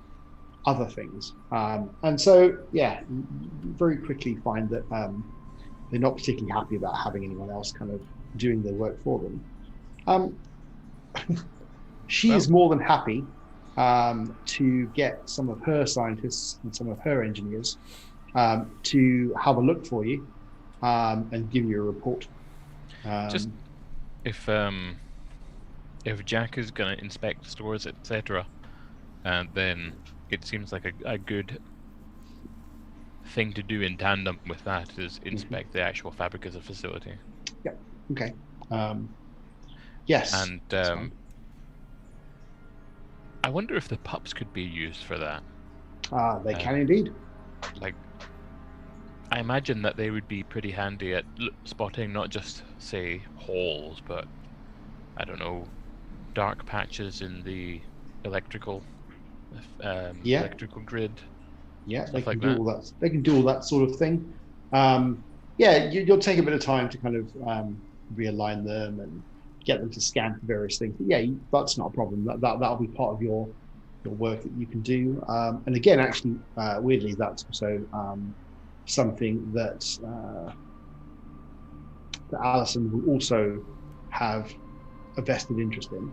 other things. And so, you very quickly find that they're not particularly happy about having anyone else kind of doing their work for them. She is more than happy to get some of her scientists and some of her engineers to have a look for you and give you a report. Just if Jack is going to inspect stores, etc., then it seems like a good thing to do in tandem with that is inspect the actual fabric of the facility. Yeah. Okay. Yes. And I wonder if the pups could be used for that. They can indeed. Like, I imagine that they would be pretty handy at spotting not just, say, holes, but, I don't know, dark patches in the electrical grid. Yeah, they can do all that. They can do all that sort of thing. You'll take a bit of time to kind of realign them and get them to scan for various things. But that's not a problem. That'll be part of your work that you can do. And again, actually, weirdly, that's also something that Alison will also have a vested interest in.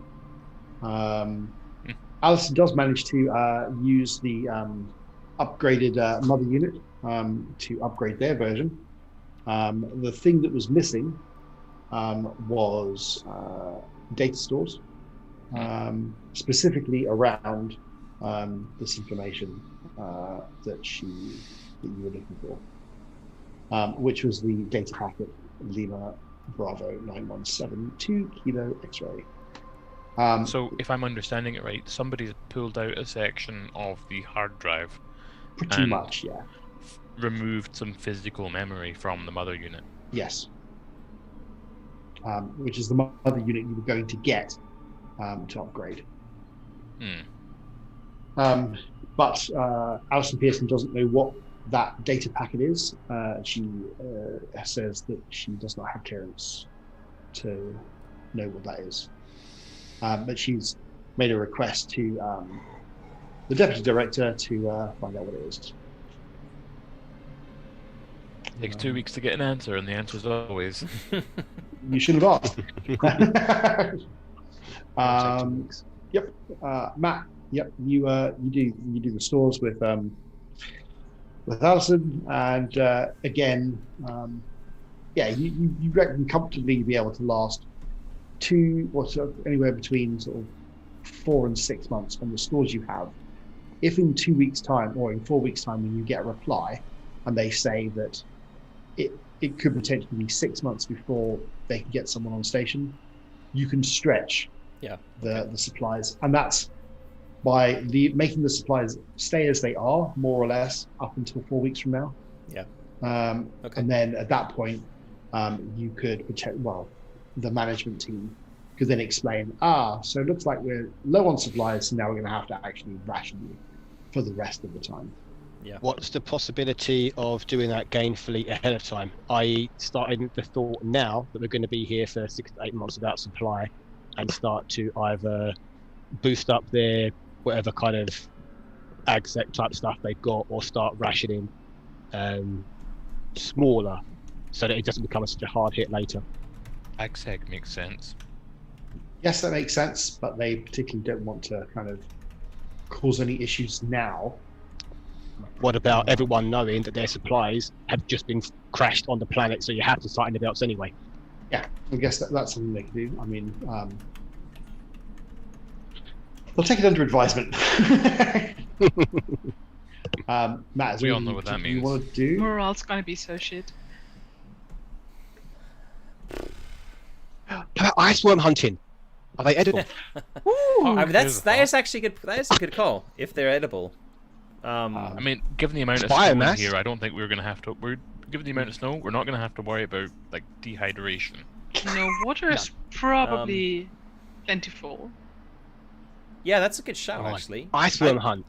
Alison does manage to use the upgraded mother unit to upgrade their version. The thing that was missing was data stores, specifically around this information that you were looking for, which was the data packet Lima Bravo 917 2 Kilo X-ray. So, if I'm understanding it right, somebody's pulled out a section of the hard drive. Pretty much, yeah. Removed some physical memory from the mother unit. Yes. Which is the mother unit you were going to get to upgrade. But Alison Pearson doesn't know what that data packet is. She says that she does not have clearance to know what that is. But she's made a request to the deputy director to find out what it is. Takes 2 weeks to get an answer, and the answer's always. You should have asked. Yep. Matt. Yep. You do the stores with Alison, and again, you reckon comfortably be able to last anywhere between sort of 4 and 6 months on the stores you have. If in 2 weeks' time or in 4 weeks' time when you get a reply and they say that it could potentially be 6 months before they can get someone on station, you can stretch the supplies, and that's by making the supplies stay as they are, more or less, up until 4 weeks from now. Yeah. And then at that point, you could the management team could then explain, so it looks like we're low on supplies, so now we're going to have to actually ration you for the rest of the time. Yeah. What's the possibility of doing that gainfully ahead of time? I.e., starting the thought now that we're going to be here for 6 to 8 months without supply, and start to either boost up their whatever kind of AgSec type stuff they've got, or start rationing smaller, so that it doesn't become such a hard hit later. AgSec makes sense. Yes, that makes sense, but they particularly don't want to kind of cause any issues now. What about everyone knowing that their supplies have just been crashed on the planet, so you have to tighten the belts anyway? Yeah, I guess that's something they can do. I mean, they'll take it under advisement. Matt, is we all know what that means. You want to do? Morale's gonna be so shit. Iceworm hunting. Are they edible? I mean, that is actually good. That is a good call if they're edible. I mean, given the amount of snow in here, I don't think we're going to have to. Given the amount of snow, we're not going to have to worry about like dehydration. No, water is probably plentiful. Yeah, that's a good shout, actually. Iceworm hunt.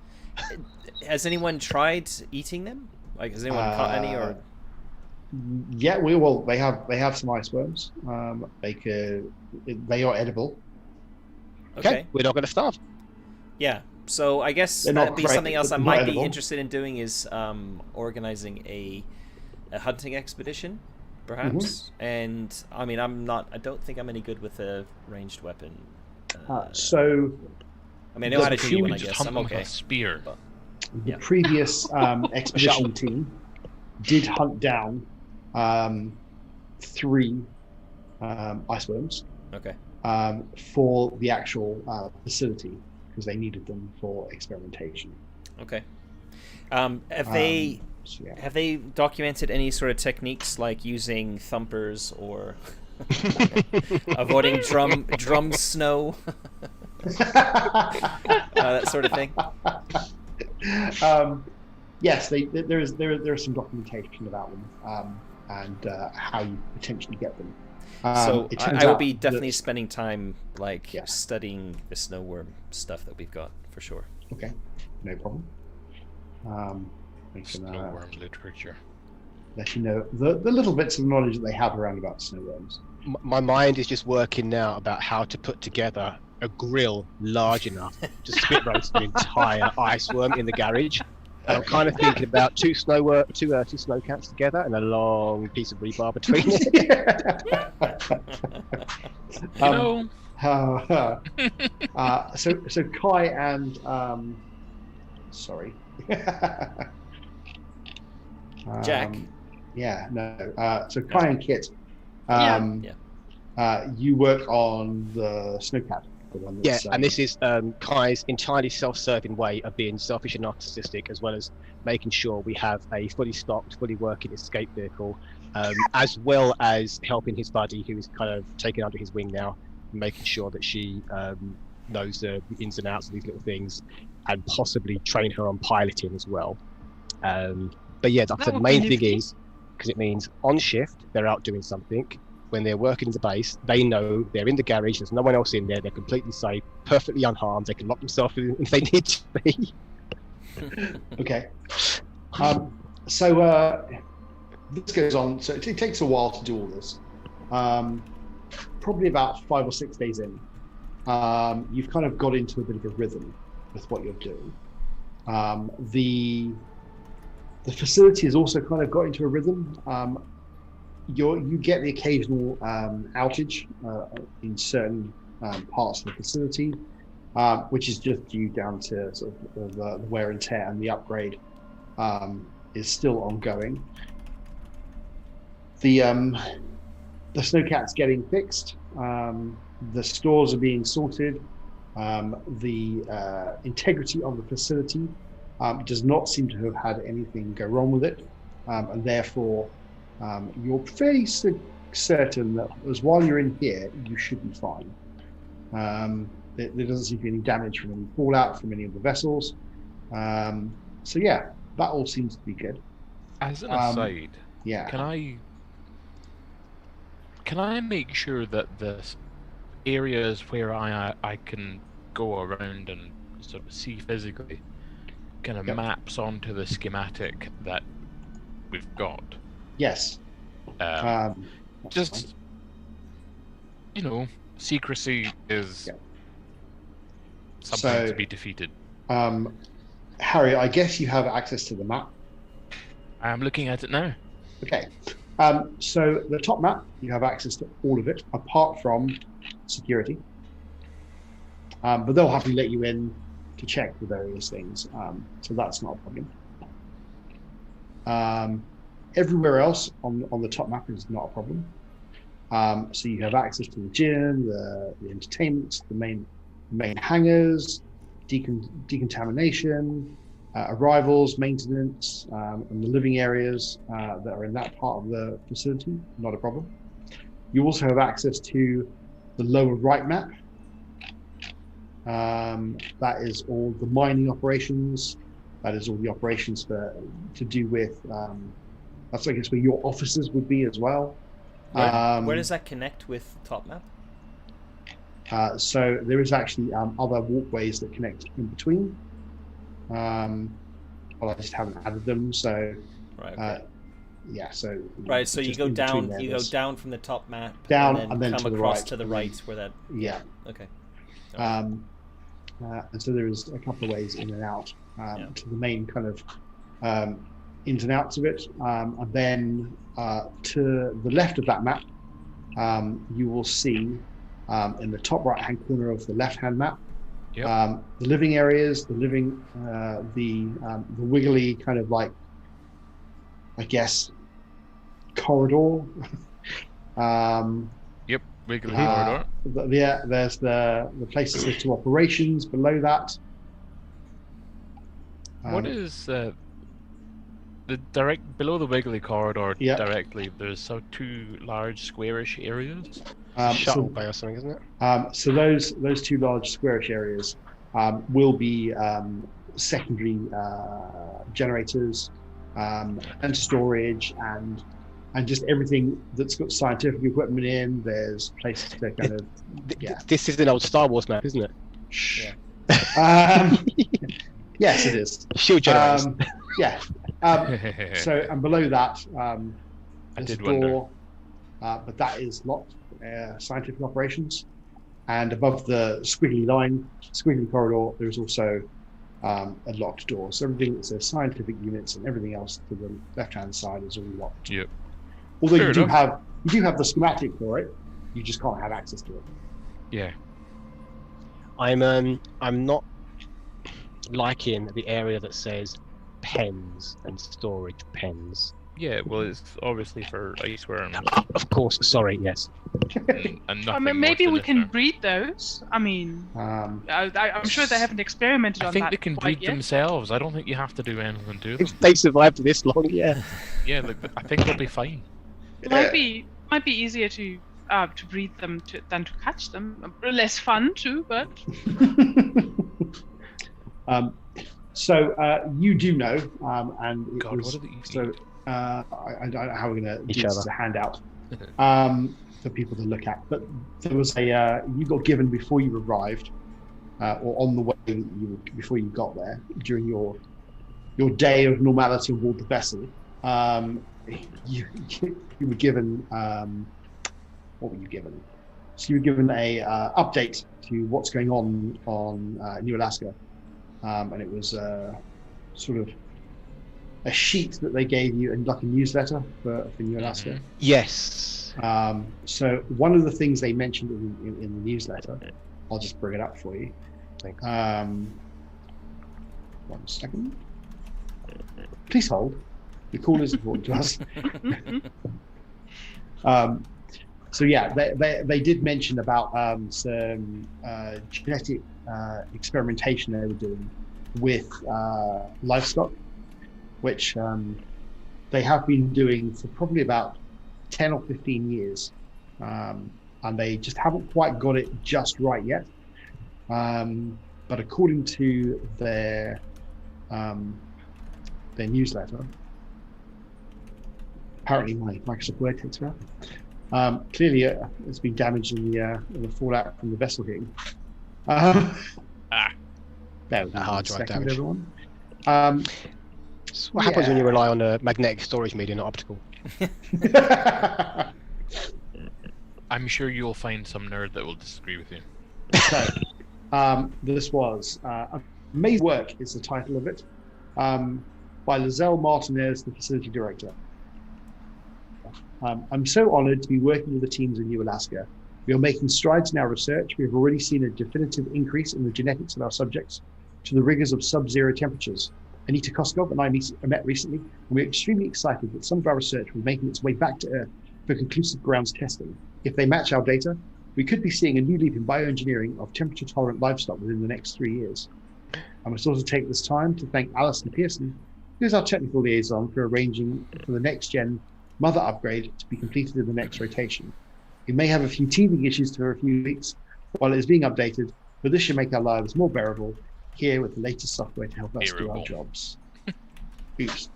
Has anyone tried eating them? Like, has anyone caught any? Or yeah, they have some iceworms. They are edible. Okay, we're not going to starve. Yeah. So I guess that'd be something else I might be interested in doing, is organizing a hunting expedition, perhaps. And I mean, I don't think I'm any good with a ranged weapon. So I mean, I know how to shoot one. I guess I'm okay. With a spear. But, the previous expedition team did hunt down 3 iceworms. Okay. For the actual facility, because they needed them for experimentation. Okay. Have they documented any sort of techniques like using thumpers or avoiding drum snow? That sort of thing. Yes, there is some documentation about them and how you potentially get them. So I will be definitely spending time studying the snowworm stuff that we've got for sure. Okay, no problem. Snowworm literature. Let you know the little bits of knowledge that they have around about snowworms. My mind is just working now about how to put together a grill large enough to spit roast an entire iceworm in the garage. And I'm kind of thinking about two snowcats together and a long piece of rebar between it. So Kai and sorry, Jack. So Kai and Kit, you work on the snowcat. The one that's, and this is Kai's entirely self-serving way of being selfish and narcissistic, as well as making sure we have a fully stocked, fully working escape vehicle, as well as helping his buddy, who is kind of taken under his wing now, making sure that she knows the ins and outs of these little things, and possibly train her on piloting as well. But yeah, that's the main thing is, because it means on shift, they're out doing something. When they're working in the base, they know they're in the garage, there's no one else in there, they're completely safe, perfectly unharmed, they can lock themselves in if they need to be. Okay. So this goes on, so it takes a while to do all this. Probably about 5 or 6 days in, you've kind of got into a bit of a rhythm with what you're doing. The facility has also kind of got into a rhythm. You get the occasional outage in certain parts of the facility, which is just due down to sort of the wear and tear, and the upgrade is still ongoing. The snowcat's getting fixed. The stores are being sorted. The integrity of the facility does not seem to have had anything go wrong with it, and therefore you're fairly certain that as while you're in here, you should be fine. There doesn't seem to be any damage from any fallout from any of the vessels. So yeah, that all seems to be good. As an aside, yeah. Can I make sure that the areas where I can go around and sort of see physically kind of maps onto the schematic that we've got? Yes. Just, secrecy is something to be defeated. Harry, I guess you have access to the map. I am looking at it now. Okay. So the top map, you have access to all of it, apart from security. But they'll have to let you in to check the various things. So that's not a problem. Everywhere else on the top map is not a problem. So you have access to the gym, the entertainment, the main hangars, decontamination, arrivals, maintenance, and the living areas that are in that part of the facility, not a problem. You also have access to the lower right map. That is all the mining operations. That is all the operations to do with. That's, I guess, where your offices would be as well. Where does that connect with top map? So there is actually other walkways that connect in between. Well, I just haven't added them. So right. Okay. Yeah. So right. So you go down. You go down from the top map. Down and then come across to the right, where that. Yeah. Okay. And so there is a couple of ways in and out to the main kind of ins and outs of it. And then to the left of that map, you will see in the top right-hand corner of the left-hand map, the living areas, the wiggly kind of like, I guess, corridor. Wiggly corridor. There's the places to operations below that. What is the direct below the wiggly corridor directly? There's two large squarish areas. Shuttle bay or something, isn't it? So those two large squarish areas will be secondary generators and storage and just everything that's got scientific equipment in. There's places to kind of This is an old Star Wars map, isn't it? Yeah. Yes, it is. Shield generators. So and below that, there's a door, but that is locked. Scientific operations, and above the squiggly corridor, there's also a locked door. So everything that says scientific units and everything else to the left-hand side is all locked. Yep. Although you do have the schematic for it, you just can't have access to it. Yeah. I'm not liking the area that says pens and storage pens. Yeah, well, it's obviously for ice worms. Of course, sorry, yes. And I nothing mean, more maybe we can sinister. breed those. I mean, Um, I'm sure they haven't experimented I on think that they can quite breed yet. themselves. I don't think you have to do anything to them. If they survived this long, yeah. Yeah, like, I think they'll be fine. Might be easier to breed them than to catch them. Less fun too, but so you do know, and it God, was, what do these so need? I don't know how we're going to do Each this other. as a handout for people to look at. But there was you got given before you arrived, or on the way before you got there during your day of normality on board the vessel. You were given what were you given? So you were given a update to what's going on New Alaska, and it was sort of a sheet that they gave you, and like a newsletter for New Alaska. Mhm. Yes. So one of the things they mentioned in the newsletter, I'll just bring it up for you. Thanks. 1 second. Please hold. The call is important to us. So yeah, they did mention about some genetic experimentation they were doing with livestock, which they have been doing for probably about 10 or 15 years, and they just haven't quite got it just right yet. But according to their newsletter, apparently my Microsoft Word takes forever. Clearly, it's been damaged in the fallout from the vessel hitting. There we go. Hard drive damage. Everyone. What happens when you rely on a magnetic storage medium, not optical? I'm sure you'll find some nerd that will disagree with you. So, this was Amazing Work is the title of it, by Lizelle Martinez, the facility director. I'm so honored to be working with the teams in New Alaska. We are making strides in our research. We have already seen a definitive increase in the genetics of our subjects to the rigors of sub-zero temperatures. Anita Koskov and I met recently, and we're extremely excited that some of our research will be making its way back to Earth for conclusive grounds testing. If they match our data, we could be seeing a new leap in bioengineering of temperature-tolerant livestock within the next 3 years. I must also take this time to thank Alison Pearson, who is our technical liaison, for arranging for the next-gen mother upgrade to be completed in the next rotation. We may have a few teething issues for a few weeks while it is being updated, but this should make our lives more bearable here with the latest software to help us do our jobs. Oops.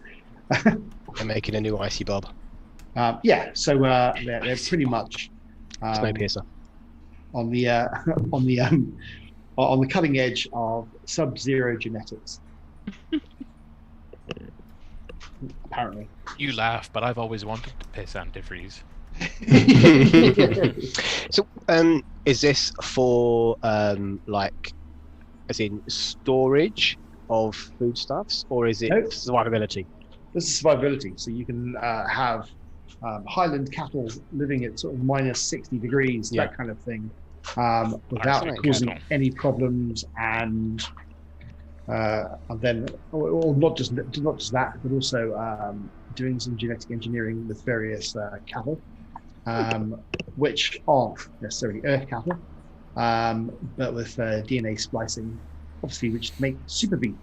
They're making a new icy bob. Yeah, so they're pretty much Snowpiercer. on the on the cutting edge of sub-zero genetics. Apparently. You laugh, but I've always wanted to piss antifreeze. So, is this for like, as in storage of foodstuffs, or is it Nope. survivability? This is survivability. So you can have Highland cattle living at sort of minus 60 degrees, Yeah. that kind of thing, without Excellent. causing Cattle. any problems, and then, or not just that, but also doing some genetic engineering with various cattle, which aren't necessarily earth cattle, but with DNA splicing, obviously, which make super beef.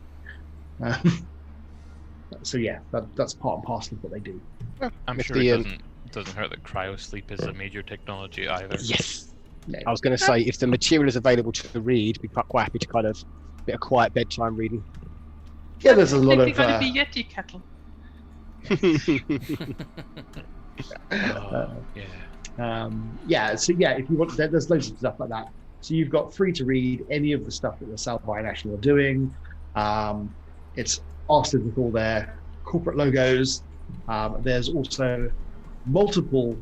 So yeah, that's part and parcel of what they do. I'm If sure the, it doesn't hurt that cryosleep is a major technology either. Yes. Yeah. I was going to say, if the material is available to read, we'd be quite happy to kind of bit of quiet bedtime reading. Yeah, there's a lot They're of gonna be Yeti cattle. Yeah. So yeah, if you want, there's loads of stuff like that. So you've got free to read any of the stuff that the South Bionational are doing. It's arted with all their corporate logos. There's also multiple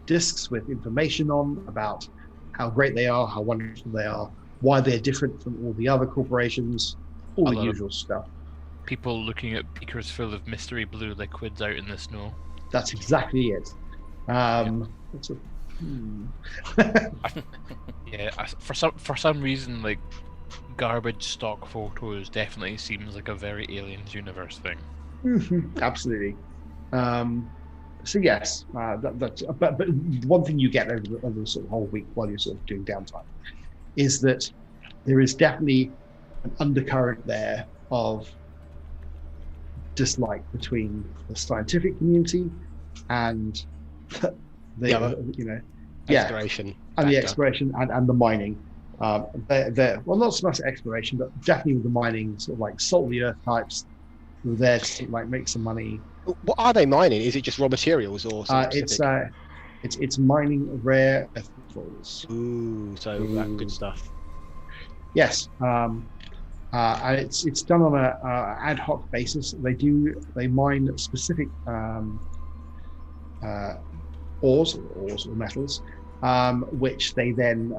discs with information on about how great they are, how wonderful they are, why they're different from all the other corporations, all the usual stuff. People looking at beakers full of mystery blue liquids out in the snow. That's exactly it. It's a For some reason, like garbage stock photos definitely seems like a very Aliens universe thing. Absolutely. So yes, but one thing you get over the sort of whole week while you're sort of doing downtime is that there is definitely an undercurrent there of dislike between the scientific community and the exploration and the exploration and the mining. They're well, not so much exploration, but definitely with the mining, sort of like salt of the earth types who are there to sort of like make some money. What are they mining? Is it just raw materials or something? It's mining rare earth metals. Ooh, so that good stuff. Yes, and it's done on a ad hoc basis. They mine specific ores or metals, which they then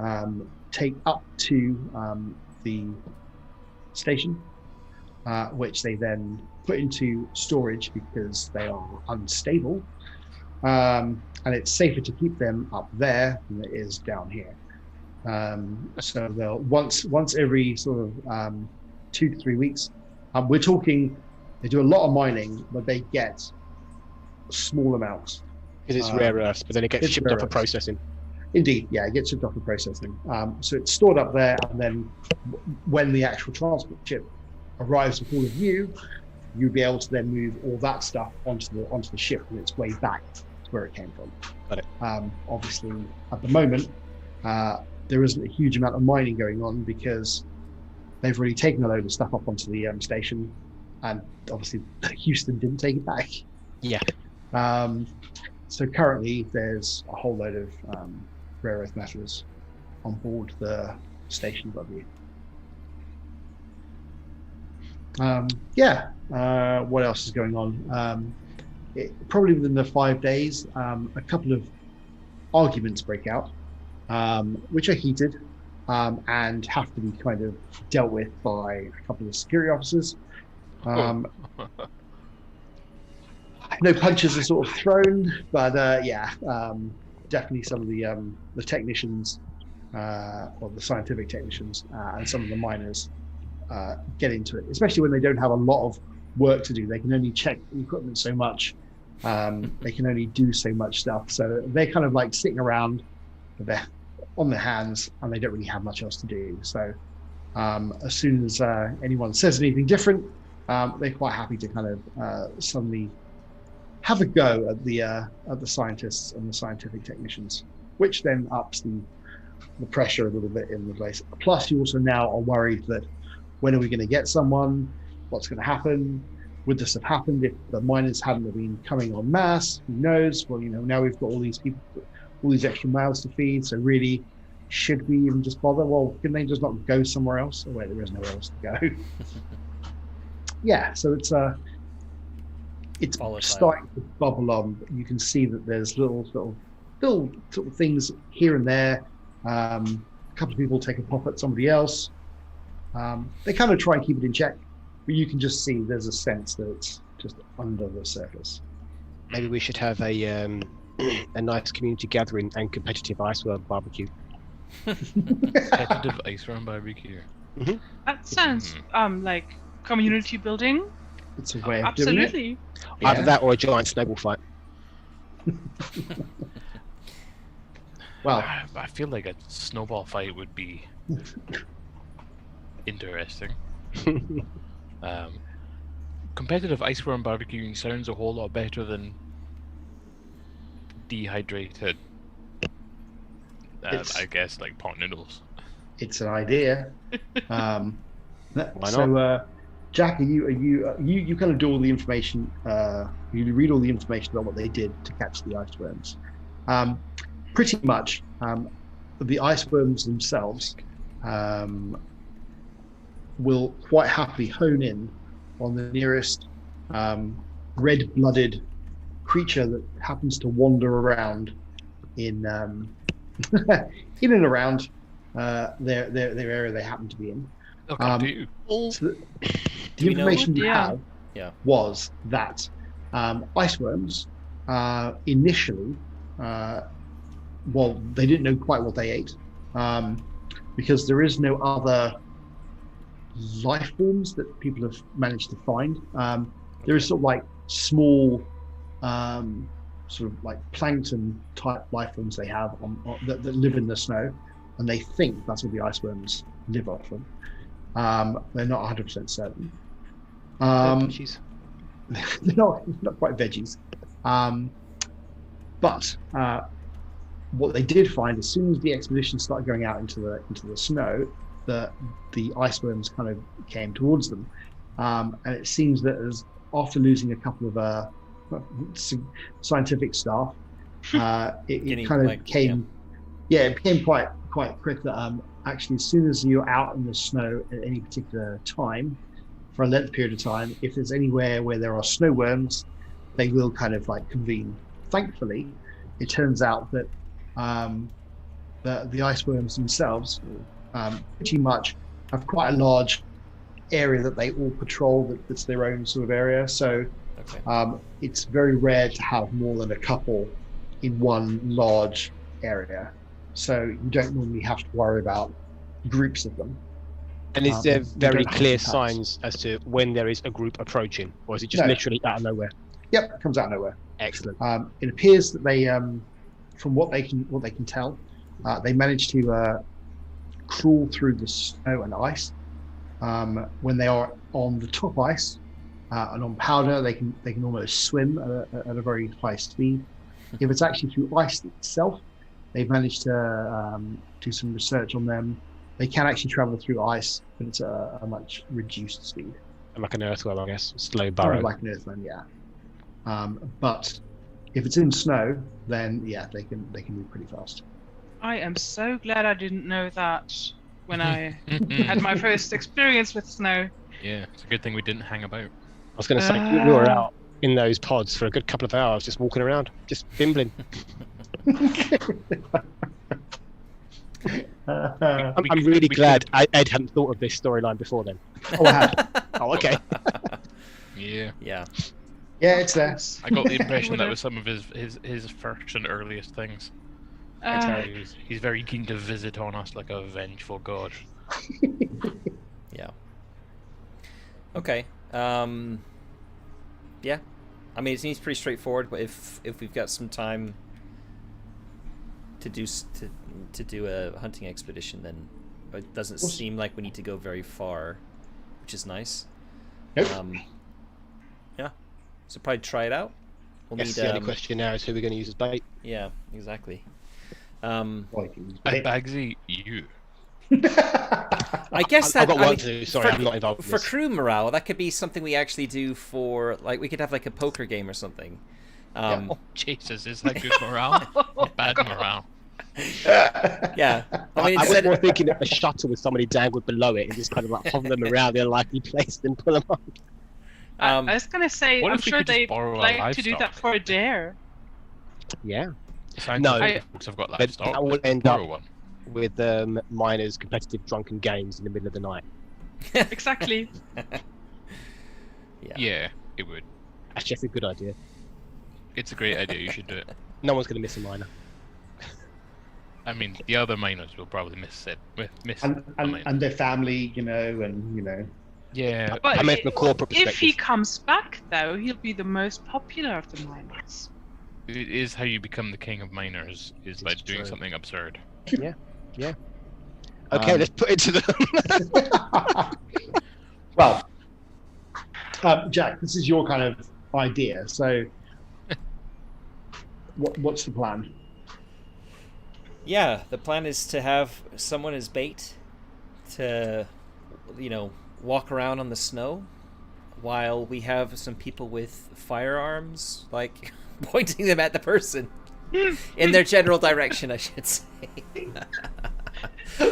take up to the station, which they then put into storage because they are unstable, and it's safer to keep them up there than it is down here. So they'll once every sort of 2 to 3 weeks. We're talking, they do a lot of mining, but they get small amounts. Because it's rare earths, but then it gets shipped up for processing. Indeed, yeah, it gets shipped off for processing. So it's stored up there, and then when the actual transport ship arrives with all of you, you'll be able to then move all that stuff onto the ship on its way back to where it came from. Got it. Obviously, at the moment, there isn't a huge amount of mining going on because they've already taken a load of stuff up onto the station, and obviously Houston didn't take it back. Yeah. So currently, there's a whole load of rare earth metals on board the station above you. What else is going on? Probably within the 5 days, a couple of arguments break out, which are heated and have to be kind of dealt with by a couple of security officers. No punches are sort of thrown, but definitely some of the technicians, or the scientific technicians, and some of the miners get into it, especially when they don't have a lot of work to do. They can only check the equipment so much. They can only do so much stuff. So they're kind of like sitting around, they're on their hands, and they don't really have much else to do. So as soon as anyone says anything different, they're quite happy to kind of suddenly have a go at the scientists and the scientific technicians, which then ups the pressure a little bit in the place. Plus, you also now are worried that when are we going to get someone? What's going to happen? Would this have happened if the miners hadn't been coming en masse? Who knows? Well, now we've got all these people, all these extra mouths to feed. So really, should we even just bother? Well, can they just not go somewhere else? Where there is nowhere else to go. Yeah, so it's starting to bubble on. You can see that there's little sort of things here and there. A couple of people take a pop at somebody else. They kind of try and keep it in check, but you can just see there's a sense that it's just under the surface. Maybe we should have a nice community gathering and competitive iceberg barbecue. Competitive iceberg barbecue. Mm-hmm. That sounds like community building. It's a way of Absolutely. doing it. Either that or a giant snowball fight. Well, I feel like a snowball fight would be interesting. Competitive iceworm barbecuing sounds a whole lot better than dehydrated, I guess, like pot noodles. It's an idea. Why not? So, Jack, you kind of do all the information. You read all the information about what they did to catch the iceworms. Pretty much, the iceworms themselves will quite happily hone in on the nearest red-blooded creature that happens to wander around in in and around their area they happen to be in. So the information we have was that iceworms initially well, they didn't know quite what they ate, because there is no other life forms that people have managed to find. There is sort of like small, sort of like plankton type life forms they have that live in the snow, and they think that's what the iceworms live off of. They're not 100% certain. Veggies. They're not quite veggies. But what they did find, as soon as the expedition started going out into the snow, the iceworms kind of came towards them, and it seems that after losing a couple of scientific staff, it kind of became it became quite quick that actually, as soon as you're out in the snow at any particular time for a length period of time, if there's anywhere where there are snow worms, they will kind of like convene. Thankfully, it turns out that the iceworms themselves pretty much have quite a large area that they all patrol, that's their own sort of area. So it's very rare to have more than a couple in one large area. So you don't normally have to worry about groups of them. And is there very clear signs as to when there is a group approaching, or is it just literally out of nowhere? Yep, it comes out of nowhere. Excellent. It appears that they, from what they can tell, they managed to crawl through the snow and ice. When they are on the top ice and on powder, they can almost swim at a very high speed. If it's actually through ice itself, they've managed to do some research on them. They can actually travel through ice, but it's a much reduced speed. Like an earthworm, I guess. Slow burrow. Like an earthworm, yeah. But if it's in snow, then they can move pretty fast. I am so glad I didn't know that when I had my first experience with snow. Yeah, it's a good thing we didn't hang about. I was going to say, we were out in those pods for a good couple of hours, just walking around, just bimbling. I'm really glad Ed hadn't thought of this storyline before then. Oh, I had. Oh, okay. Yeah, it's there. I got the impression that was some of his first and earliest things. He's very keen to visit on us like a vengeful god. Yeah. Okay. Yeah. I mean, it seems pretty straightforward, but if we've got some time to do a hunting expedition, then it doesn't seem like we need to go very far, which is nice. Nope. Yeah. So probably try it out. The only question now is who we're going to use as bait. Yeah, exactly. Bagsy, you. I guess that. I've got one to. Sorry, I'm not involved. For crew morale, that could be something we actually do for, like, we could have like a poker game or something. Oh, Jesus, is that good morale or bad morale? Yeah, I mean, I was more thinking of a shuttle with somebody dangled below it and just kind of like hover them around in a likely place and pull them up. I was gonna say, I'm sure they'd like to do that for a dare. Yeah. No, folks have got livestock. That will end up with miners' competitive drunken games in the middle of the night. Exactly. Yeah, it would. That's just a good idea. It's a great idea. You should do it. No one's going to miss a miner. I mean, the other miners will probably miss and their family, and. Yeah, but I meant from a corporate perspective. If he comes back, though, he'll be the most popular of the miners. It is how you become the king of miners, is by doing something absurd. Yeah. Okay, let's put it to them. Well, Jack, this is your kind of idea. So, what's the plan? Yeah, the plan is to have someone as bait to, walk around on the snow while we have some people with firearms, like, pointing them at the person in their general direction, I should say.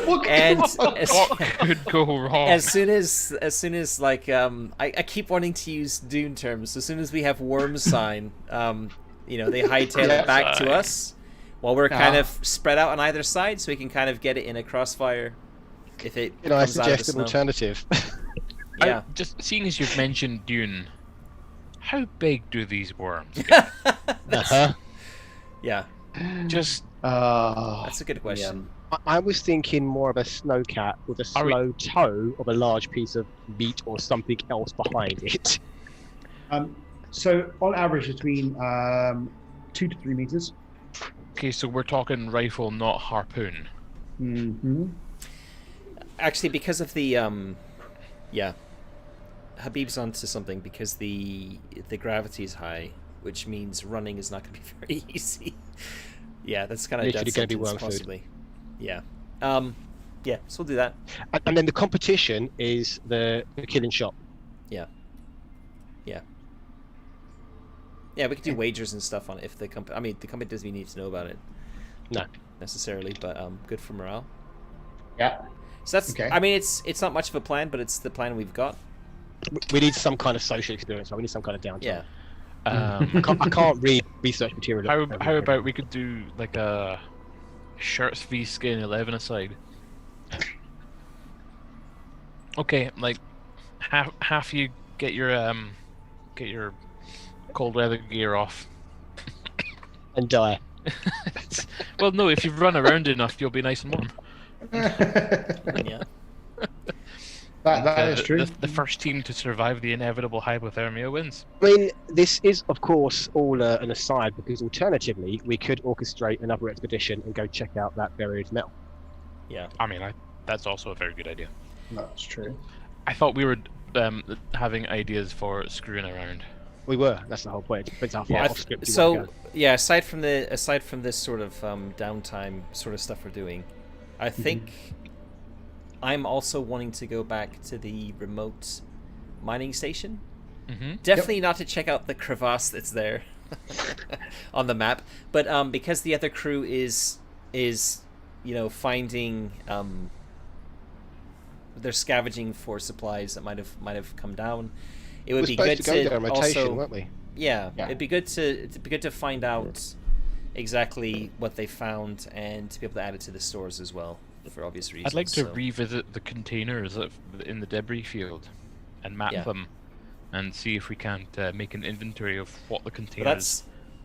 What could go wrong? As soon as like I keep wanting to use Dune terms. As soon as we have worm sign, they hightail it back to us while we're kind of spread out on either side, so we can kind of get it in a crossfire. If it I suggest an alternative. Yeah. Just seeing as you've mentioned Dune, how big do these worms get? Yeah. Just That's a good question. I was thinking more of a snowcat with a slow toe of a large piece of meat or something else behind it. So on average between 2 to 3 meters. Okay, so we're talking rifle, not harpoon. Mm-hmm. Actually, because of the Habib's onto something, because the gravity is high, which means running is not going to be very easy. Yeah, that's kind of death sentence, possibly. Yeah. Yeah, so we'll do that. And then the competition is the killing shot. Yeah. Yeah. Yeah, we could do wagers and stuff on it if the company. I mean, the company doesn't even need to know about it. No. Necessarily, but good for morale. Yeah. So that's. Okay. I mean, it's not much of a plan, but it's the plan we've got. We need some kind of social experience. Right? We need some kind of downtime. Yeah. I can't read research material. How about we could do like a shirts v skin 11 aside? Okay, like half you get your cold weather gear off and die. Well, no, if you run around enough, you'll be nice and warm. Yeah. That is true. The first team to survive the inevitable hypothermia wins. I mean, this is, of course, all an aside, because alternatively, we could orchestrate another expedition and go check out that buried metal. Yeah. I mean, that's also a very good idea. That's true. I thought we were having ideas for screwing around. We were. That's the whole point. It depends how far off script you so want to go. yeah, aside from this sort of downtime sort of stuff we're doing, I think I'm also wanting to go back to the remote mining station. Definitely not to check out the crevasse that's there on the map, but because the other crew is finding they're scavenging for supplies that might have come down. It would be good to also, weren't we? Yeah, it'd be good to find out exactly what they found and to be able to add it to the stores as well, for obvious reasons. I'd like to revisit the containers in the debris field and map them and see if we can't make an inventory of what the containers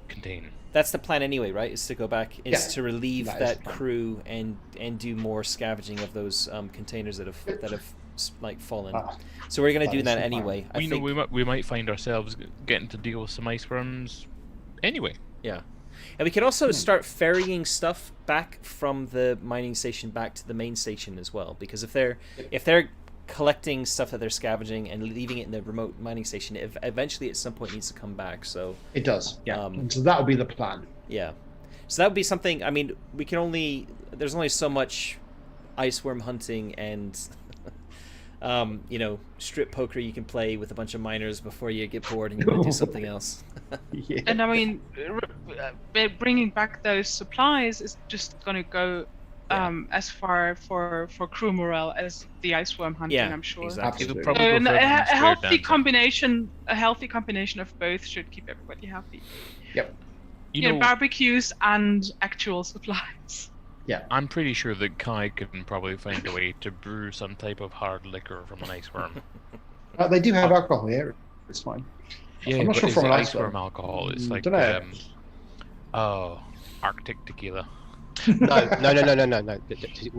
contain. That's the plan anyway, right? Is to go back, to relieve that crew and do more scavenging of those containers that have like fallen. So we're gonna do that anyway. I think we might find ourselves getting to deal with some iceworms anyway. Yeah, and we can also start ferrying stuff back from the mining station back to the main station as well. Because if they're collecting stuff that they're scavenging and leaving it in the remote mining station, it eventually at some point needs to come back. So it does. Yeah. So that would be the plan. Yeah. So that would be something. I mean, there's only so much iceworm hunting and strip poker you can play with a bunch of miners before you get bored and you want to do something else. Yeah. And I mean, bringing back those supplies is just going to go as far for crew morale as the iceworm hunting. I'm sure. Exactly. So a healthy combination of both should keep everybody happy. Yep. You know, barbecues and actual supplies. Yeah, I'm pretty sure that Kai can probably find a way to brew some type of hard liquor from an iceworm. They do have alcohol here. It's fine. Yeah, I'm not sure from an iceworm alcohol. It's like Arctic tequila. No.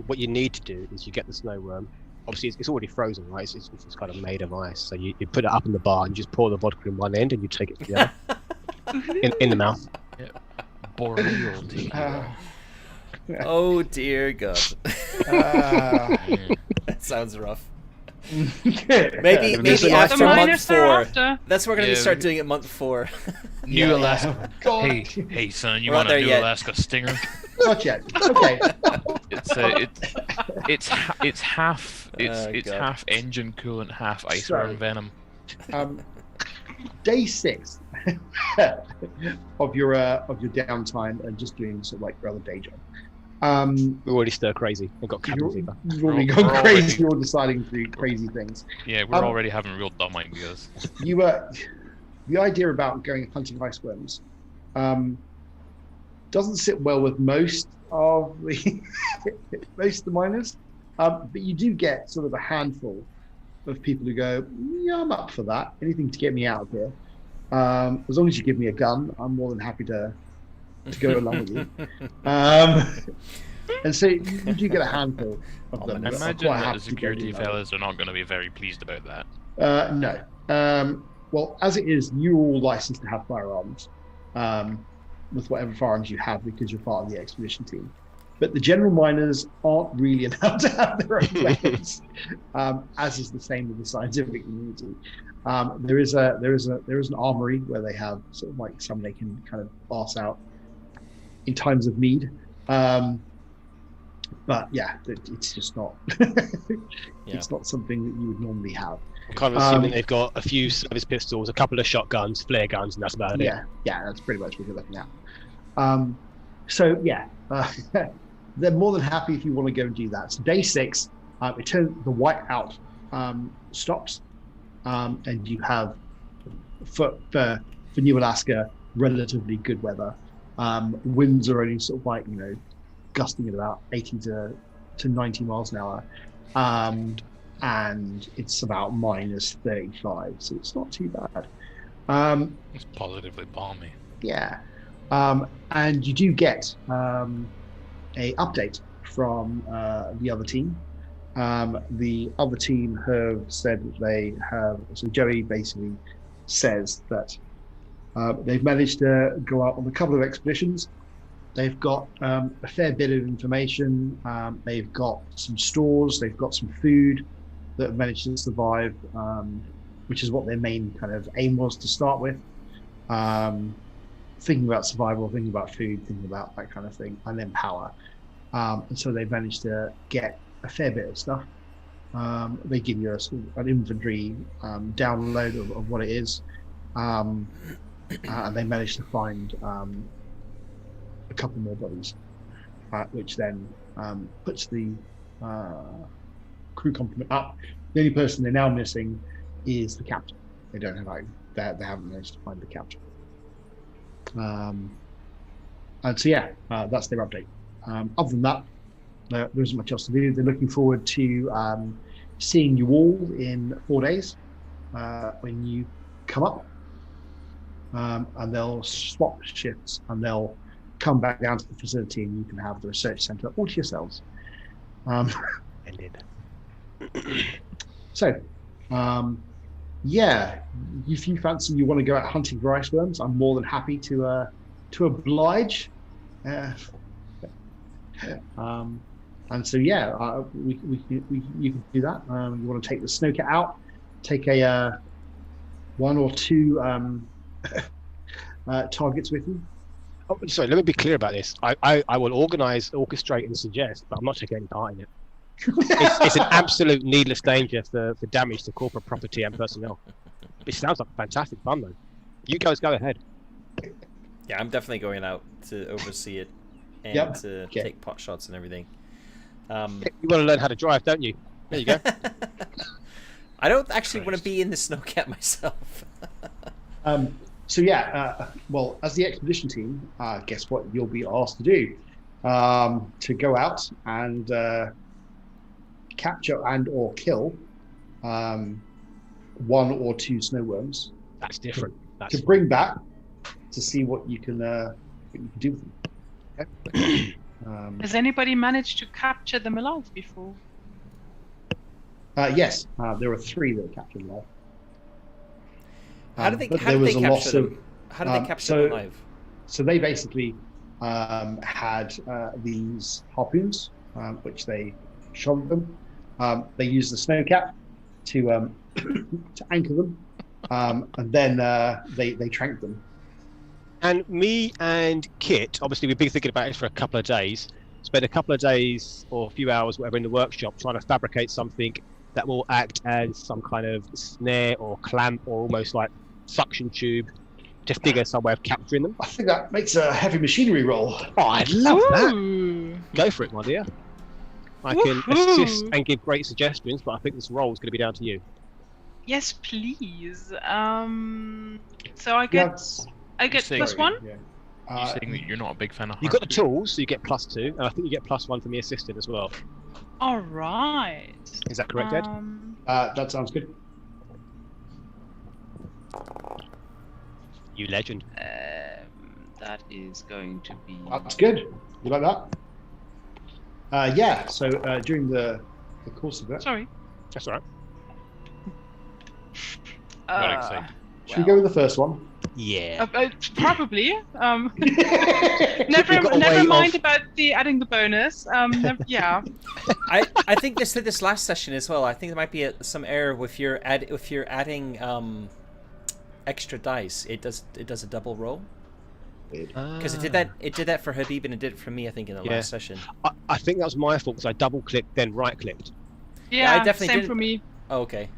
What you need to do is you get the snow worm. Obviously, it's already frozen, right? It's kind of made of ice. So you put it up in the bar and you just pour the vodka in one end and you take it to the other in the mouth. Yeah. Boreal tequila. Oh dear God. That sounds rough. Maybe after month 4. That's what we're gonna start doing at month 4. New Alaska. Hey son, you want a new Alaska Stinger? Not yet. Okay. It's half half engine coolant, half iceworm venom. Day 6 of your downtime and just doing sort of like your other day job. We're already stir crazy. We've got cabin fever. You've already gone crazy. You're deciding to do crazy things. Yeah, we're already having real dumb ideas. The idea about going hunting iceworms doesn't sit well with most of the miners, but you do get sort of a handful of people who go, yeah, I'm up for that. Anything to get me out of here. As long as you give me a gun, I'm more than happy to to go along with you. And so you do get a handful of them. I imagine that the security fellas are not going to be very pleased about that. No. Well, as it is, you're all licensed to have firearms, with whatever firearms you have because you're part of the expedition team. But the general miners aren't really allowed to have their own weapons, as is the same with the scientific community. There is an armory where they have sort of like some they can kind of pass out in times of need. But yeah, it's just not. It's not something that you would normally have. I'm kind of assuming they've got a few service pistols, a couple of shotguns, flare guns, and that's about it. Yeah, that's pretty much what you're looking at. So yeah, they're more than happy if you want to go and do that. So day 6, the whiteout stops, and you have for New Alaska relatively good weather. Winds are only sort of like gusting at about 80 to 90 miles an hour. And it's about minus 35, so it's not too bad. It's positively balmy. Yeah. And you do get a update from the other team. The other team have said that they have, so Joey basically says that they've managed to go out on a couple of expeditions. They've got a fair bit of information. They've got some stores, they've got some food that have managed to survive, which is what their main kind of aim was to start with. Thinking about survival, thinking about food, thinking about that kind of thing, and then power. And so they've managed to get a fair bit of stuff. They give you an inventory download of what it is. And they managed to find a couple more bodies, which then puts the crew complement up. The only person they're now missing is the captain. They don't have they haven't managed to find the captain. And so yeah, that's their update. Other than that, there isn't much else to do. They're looking forward to seeing you all in 4 days when you come up, and they'll swap shifts and they'll come back down to the facility and you can have the research center all to yourselves. Ended. So, yeah, if you fancy you want to go out hunting for iceworms, I'm more than happy to oblige. And so yeah, you can do that. You want to take the snowcat out, take a 1 or 2 targets with you. Oh, sorry, let me be clear about this. I will organise, orchestrate, and suggest, but I'm not taking any part in it. It's an absolute needless danger for damage to corporate property and personnel. It sounds like fantastic fun, though. You guys go ahead. Yeah, I'm definitely going out to oversee it and to take pot shots and everything. You want to learn how to drive, don't you? There you go. I don't actually want to be in the snowcat myself. So yeah, well, as the expedition team, guess what you'll be asked to do? To go out and capture and or kill 1 or 2 snowworms. That's different. To bring back to see what you can do with them. Okay? Has anybody managed to capture them alive before? Yes, there were 3 that were captured alive. How did they capture them? How did they capture them alive? So they basically had these harpoons, which they shot at them. They used the snowcat to anchor them, and then they tranked them. And me and Kit, obviously we've been thinking about it for a couple of days, spent a couple of days or a few hours, whatever, in the workshop trying to fabricate something that will act as some kind of snare or clamp or almost like suction tube to figure some way of capturing them. I think that makes a heavy machinery roll. Oh, I'd love that. Go for it, my dear. I can assist and give great suggestions, but I think this role is going to be down to you. Yes, please. So I get +1? Yeah. You're saying that you're not a big fan of You've got the tools, so you get +2, and I think you get +1 from the assistant as well. All right. Is that correct, Ed? That sounds good. You legend. That is going to be. That's good. You like that? Yeah. So during the course of it. Sorry. That's all right. Not excited. Should we go with the first one? Yeah. Probably. Never mind about adding the bonus. Yeah. I think this did this last session as well. I think there might be some error if you're adding extra dice. It does a double roll. Because it did that for Habib and it did it for me. I think in the last session. I think that was my fault because I double clicked then right clicked. Yeah, I definitely same didn't. for me. Oh, okay.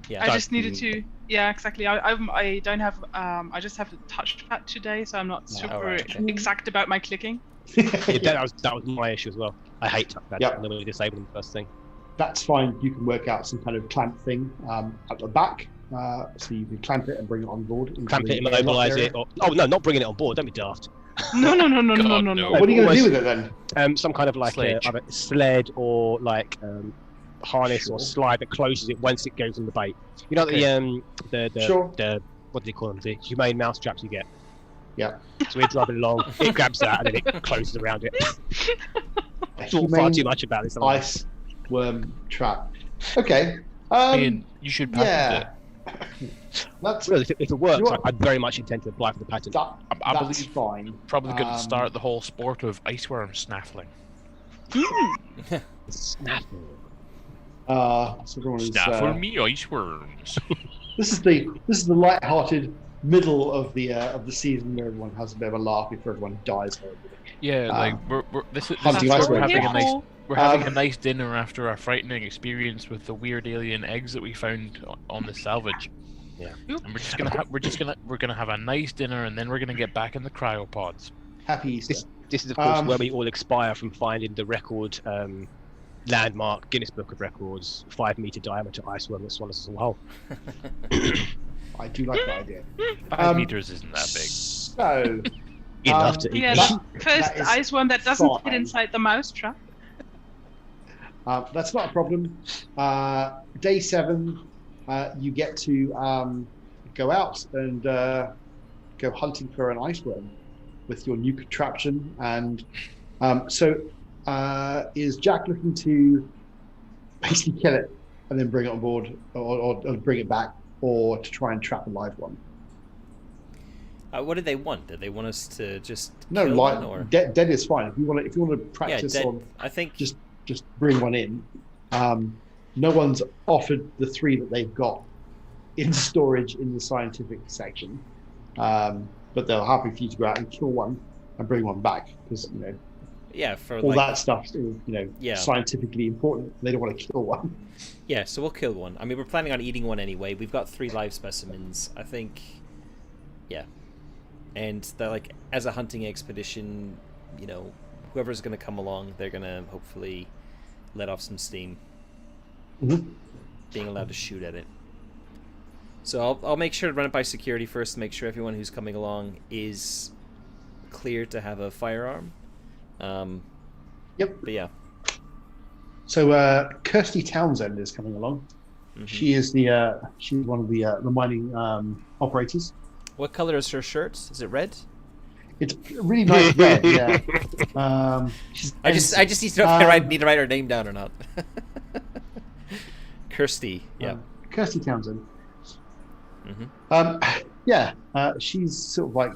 Yeah. I just needed to. Yeah, exactly. I don't have. I just have the touchpad today, so I'm not super exact about my clicking. That was my issue as well. I hate touchpad. Yep. And then we disable them first thing. That's fine. You can work out some kind of clamp thing at the back, so you can clamp it and bring it on board. Clamp it, immobilize it. No, not bringing it on board. Don't be daft. No. What are you going to do with it then? Some kind of like either sled or like harness or slide that closes it once it goes on the bait. You know the what do you call them? The humane mouse traps you get. Yeah. So we're driving along, it grabs that and then it closes around it. I thought far too much about this. Ice worm trap. Okay. Ian, you should patent it. That's well, if it works, I very much intend to apply for the patent. I that's believe fine. Probably going to start the whole sport of iceworm snaffling. Snaffle. So everyone is, Snaffle me iceworms. This is the light-hearted middle of the season where everyone has a bit of a laugh before everyone dies horribly. Yeah, like this is hunting we're iceworms. having a nice dinner after our frightening experience with the weird alien eggs that we found on the salvage. Yeah. And we're gonna have a nice dinner and then we're gonna get back in the cryopods. Happy Easter. This is of course where we all expire from finding the record landmark Guinness Book of Records 5-meter diameter iceworm that swallows us all whole. I do like that idea. 5 meters isn't that big. So enough to eat. Yeah, first iceworm that doesn't fit inside the mousetrap. That's not a problem. Day 7, you get to go out and go hunting for an iceworm with your new contraption. And is Jack looking to basically kill it and then bring it on board, or bring it back, or to try and trap a live one? What did they want? Did they want us to just no, kill like one, or? Dead is fine. If you want to practice on, I think just bring one in. No one's offered the 3 that they've got in storage in the scientific section, but they're happy for you to go out and kill one and bring one back, because for all that stuff is scientifically important. They don't want to kill one. Yeah, so we'll kill one. I mean, we're planning on eating one anyway. We've got 3 live specimens, I think. Yeah, and they're like, as a hunting expedition, whoever's going to come along, they're going to hopefully let off some steam. Mm-hmm. Being allowed to shoot at it. So I'll make sure to run it by security first to make sure everyone who's coming along is clear to have a firearm. Yep. But yeah. So Kirsty Townsend is coming along. Mm-hmm. She is she's one of the mining operators. What color is her shirt? Is it red? It's really nice red. Yeah. I just need to know if I need to write her name down or not. Kirsty. Yeah. Kirsty Townsend. Mm-hmm. She's sort of like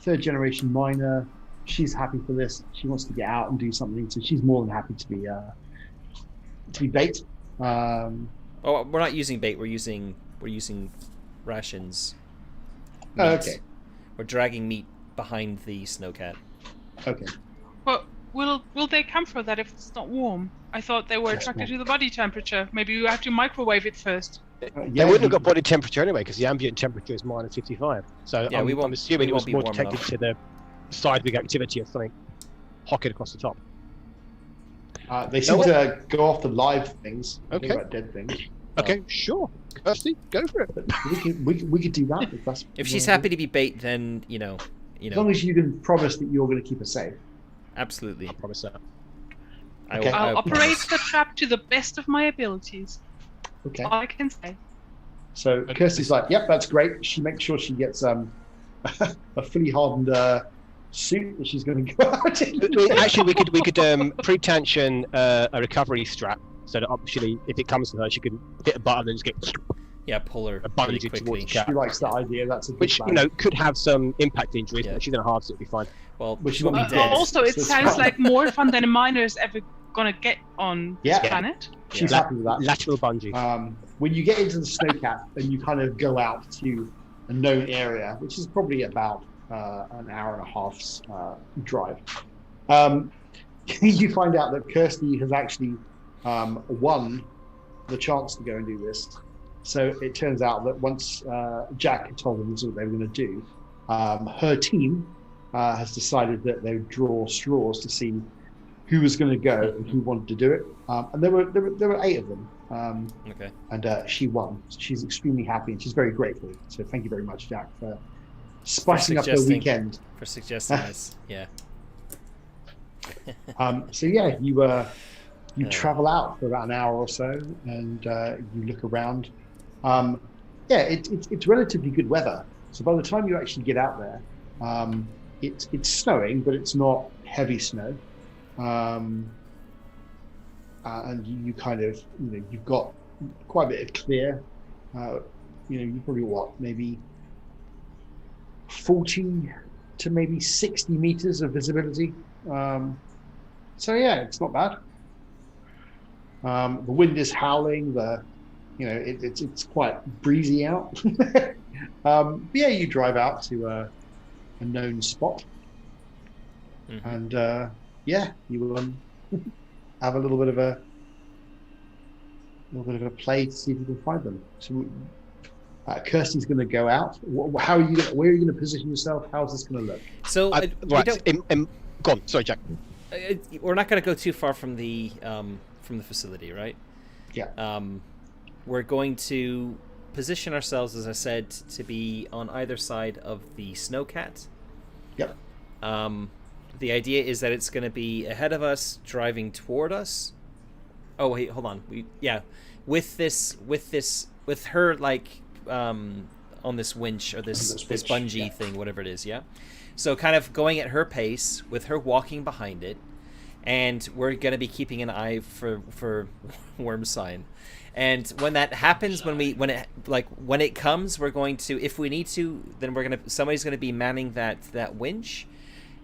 3rd generation miner. She's happy for this. She wants to get out and do something, so she's more than happy to be bait. We're not using bait. We're using rations. Meat. Okay. We're dragging meat behind the snowcat. Okay. But will they come for that if it's not warm? I thought they were attracted to the body temperature. Maybe you have to microwave it first. They wouldn't have got body temperature anyway, because the ambient temperature is minus 55. So yeah, I'm assuming it was more detected to the seismic activity of something hocking across the top. They seem to go off the live things. Okay. About dead things. Okay, sure. Kirsty, go for it. We could do that if she's happy to be bait, then as long as you can promise that you're going to keep her safe. Absolutely. I promise that. Okay. I'll operate the trap to the best of my abilities. Okay. All I can say. So Kirsty's like, yep, that's great. She makes sure she gets a a fully hardened suit that she's going to go out in. Actually, we could pre-tension a recovery strap so that actually, if it comes to her, she can hit a button and just get pull her a bungee quickly. towards the cat. She likes that idea. That's a good Which plan. could have some impact injuries, but she's in a hard suit, it'll be fine. Well, Which she won't be is dead. Also, it sounds like more fun than a miner's ever gonna get on this planet. She's happy with that. Lateral bungee. When you get into the snowcat and you kind of go out to a known area, which is probably about an hour and a half's drive, you find out that Kirsty has actually won the chance to go and do this. So it turns out that once Jack had told them this is what they were going to do, her team has decided that they would draw straws to see who was going to go and who wanted to do it. And there were 8 of them. Okay. And she won. She's extremely happy and she's very grateful. So thank you very much, Jack, for spicing up the weekend. For suggesting this, yeah. So yeah, you travel out for about an hour or so, and you look around. It's relatively good weather. So by the time you actually get out there, it's snowing, but it's not heavy snow. And you kind of, you've got quite a bit of clear. You probably maybe 40 to maybe 60 meters of visibility. So yeah, it's not bad. The wind is howling. It's quite breezy out. Yeah, you drive out to a known spot, and you have a little bit of a play to see if you can find them. So Kirsty's going to go out. Where are you going to position yourself? How's this going to look? So go on. Sorry, Jack. We're not going to go too far from the facility, right? Yeah. We're going to position ourselves, as I said, to be on either side of the snowcat. Yep. The idea is that it's going to be ahead of us, driving toward us. Oh wait, hold on. With her on this winch or this bungee thing, whatever it is. Yeah. So kind of going at her pace, with her walking behind it, and we're going to be keeping an eye for worm sign. And when that happens, when it comes, we're going to, if we need to, then somebody's going to be manning that winch,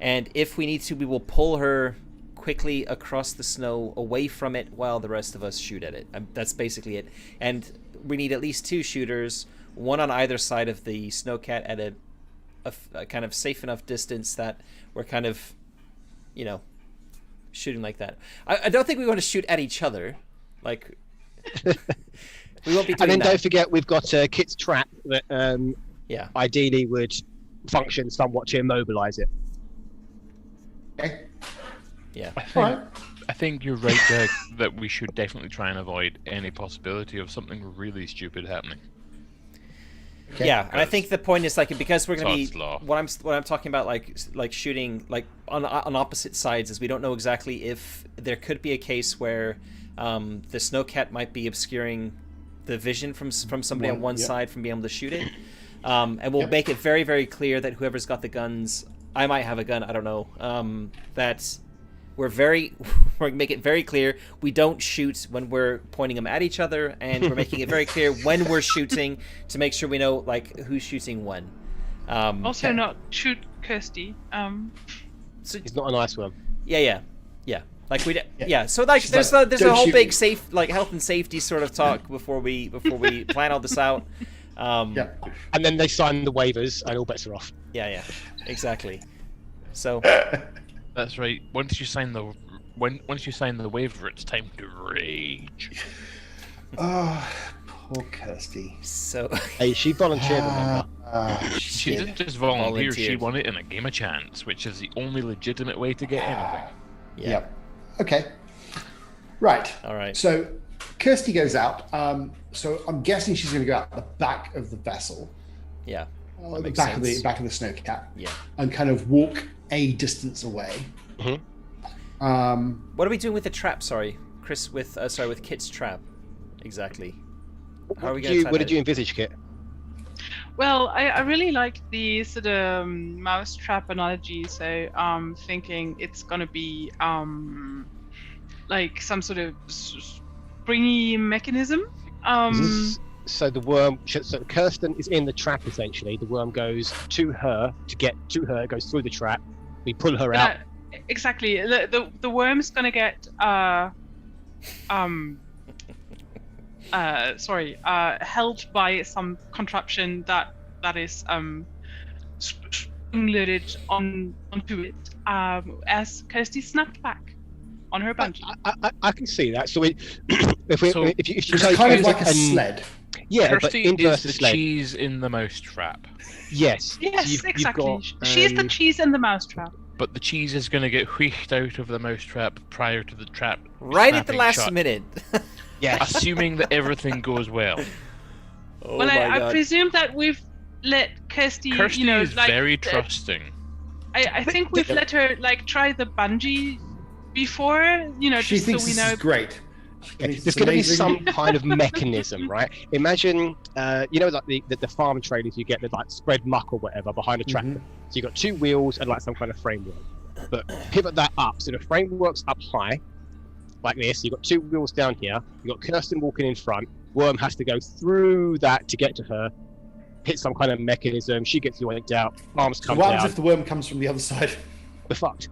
and if we need to, we will pull her quickly across the snow away from it while the rest of us shoot at it. That's basically it. And we need at least 2 shooters, one on either side of the snowcat at a kind of safe enough distance that we're kind of, shooting like that. I don't think we want to shoot at each other, like. We won't be doing and then that. Don't forget we've got Kit's trap that ideally would function somewhat to immobilize it. Okay. Yeah. I think you're right, Jack, that we should definitely try and avoid any possibility of something really stupid happening. Okay. Yeah, and I think the point is because we're going to be law. what I'm talking about like shooting like on opposite sides is we don't know exactly if there could be a case where the snowcat might be obscuring the vision from somebody on one side from being able to shoot it, and we'll make it very, very clear that whoever's got the guns, I might have a gun, I don't know, that we're make it very clear we don't shoot when we're pointing them at each other, and we're making it very clear when we're shooting to make sure we know who's shooting when. Also, not shoot Kirsty. So, he's not a nice one. Yeah. So there's a whole big health and safety sort of talk before we plan all this out. Yeah. And then they sign the waivers, and all bets are off. Yeah, exactly. So that's right. Once you sign the waiver, it's time to rage. Oh, poor Kirsty. So hey, she volunteered. Remember? She didn't just volunteer; she won it in a game of chance, which is the only legitimate way to get anything. Yeah. Okay. Right. All right. So Kirsty goes out. So I'm guessing she's going to go out the back of the vessel. Yeah. The back of the snowcat. Yeah. And kind of walk a distance away. Mm-hmm. What are we doing with the trap? Sorry, Chris. With Kit's trap. Exactly. How are we going to? What did you envisage, Kit? Well, I really like the sort of mousetrap analogy. So I'm thinking it's gonna be like some sort of springy mechanism. So the worm, so Kirsten is in the trap essentially. The worm goes to her to get to her. It goes through the trap. We pull her out. Exactly. The worm's gonna get held by some contraption that is spring-loaded onto it as Kirsty snapped back on her bungee. I can see that. So if you it's kind of like a sled. Yeah, Kirsty but is the cheese in the mousetrap. Yes. Yes, You've exactly. got, She's the cheese in the mousetrap. But the cheese is going to get wheeked out of the mousetrap prior to the trap. Right at the snapping last shut. minute. Yes. Assuming that everything goes well. Oh Well, my I God. presume that we've let Kirsty, Kirsty you know, is like very trusting. I think we've let her like try the bungee before, you know, She just thinks so we this know. is great. There's going to be some kind of mechanism, right? Imagine, you know, like the farm trailers you get that like spread muck or whatever behind a tractor. So you've got 2 wheels and like some kind of framework. But pivot that up. So the framework's up high, like this. You've got 2 wheels down here. You've got Kirsten walking in front. Worm has to go through that to get to her. Hit some kind of mechanism. She gets yanked out. Arms come What down. happens if the worm comes from the other side? We're fucked.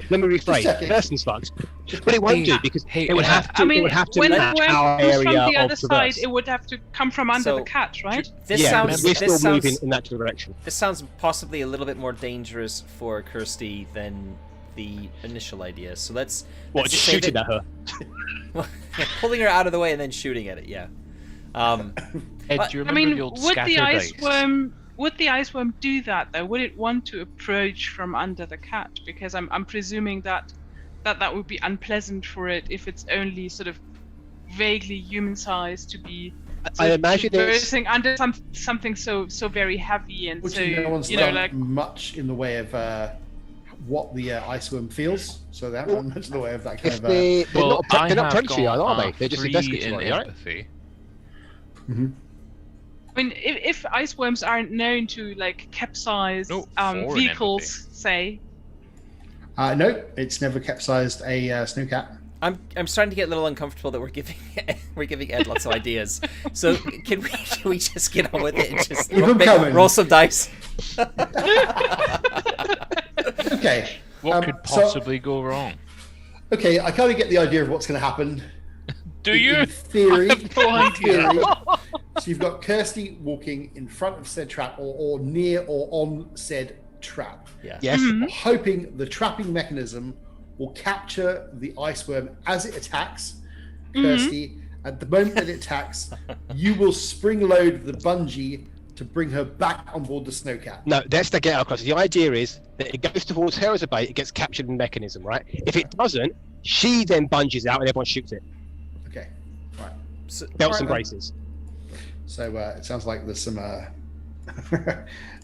Let me rephrase. Kirsten's fucked, but it won't do because it would have to. I mean, it would have to when the match worm our comes from area the other of side, traverse. it would have to come from under the cat, right? This Yeah, sounds. we're This still sounds. moving in that direction. This sounds possibly a little bit more dangerous for Kirsty than the initial idea. So let's. What? let's Just save shooting it- at her? Yeah, pulling her out of the way and then shooting at it. Yeah. Ed, But- do you I remember mean, the old would the scatter ice dice? worm? Would the ice worm do that though? Would it want to approach from under the cat? Because I'm presuming that would be unpleasant for it if it's only sort of vaguely human-sized to be. I imagine it's. traversing under something so very heavy and Which so no one's you know done like. much in the way of what the ice worm feels. So they haven't done much in the way of that kind If of. they're Well, not, they're not I have predatory, got are they? a They're just 3 investigatory, in right? empathy. I mean, if ice worms aren't known to like capsize No, 4 in vehicles, say. No, it's never capsized a snowcat. I'm starting to get a little uncomfortable that we're giving Ed lots of ideas. So can we just get on with it and just Keep 'em coming. roll some dice? Okay. What could possibly go wrong? Okay, I kind of get the idea of what's going to happen. Do you? In theory, I have no in idea. theory. So you've got Kirsty walking in front of said trap or near or on said trap. Yeah. Yes. Hoping the trapping mechanism will capture the ice worm as it attacks Kirsty. At the moment that it attacks, you will spring load the bungee to bring her back on board the snowcat. No, that's the get out clause. The idea is that it goes towards her as a bait, it gets captured in the mechanism, right? If it doesn't, she then bungees out and everyone shoots it. Okay, right. So, Belts and Right. braces. So it sounds like there's some.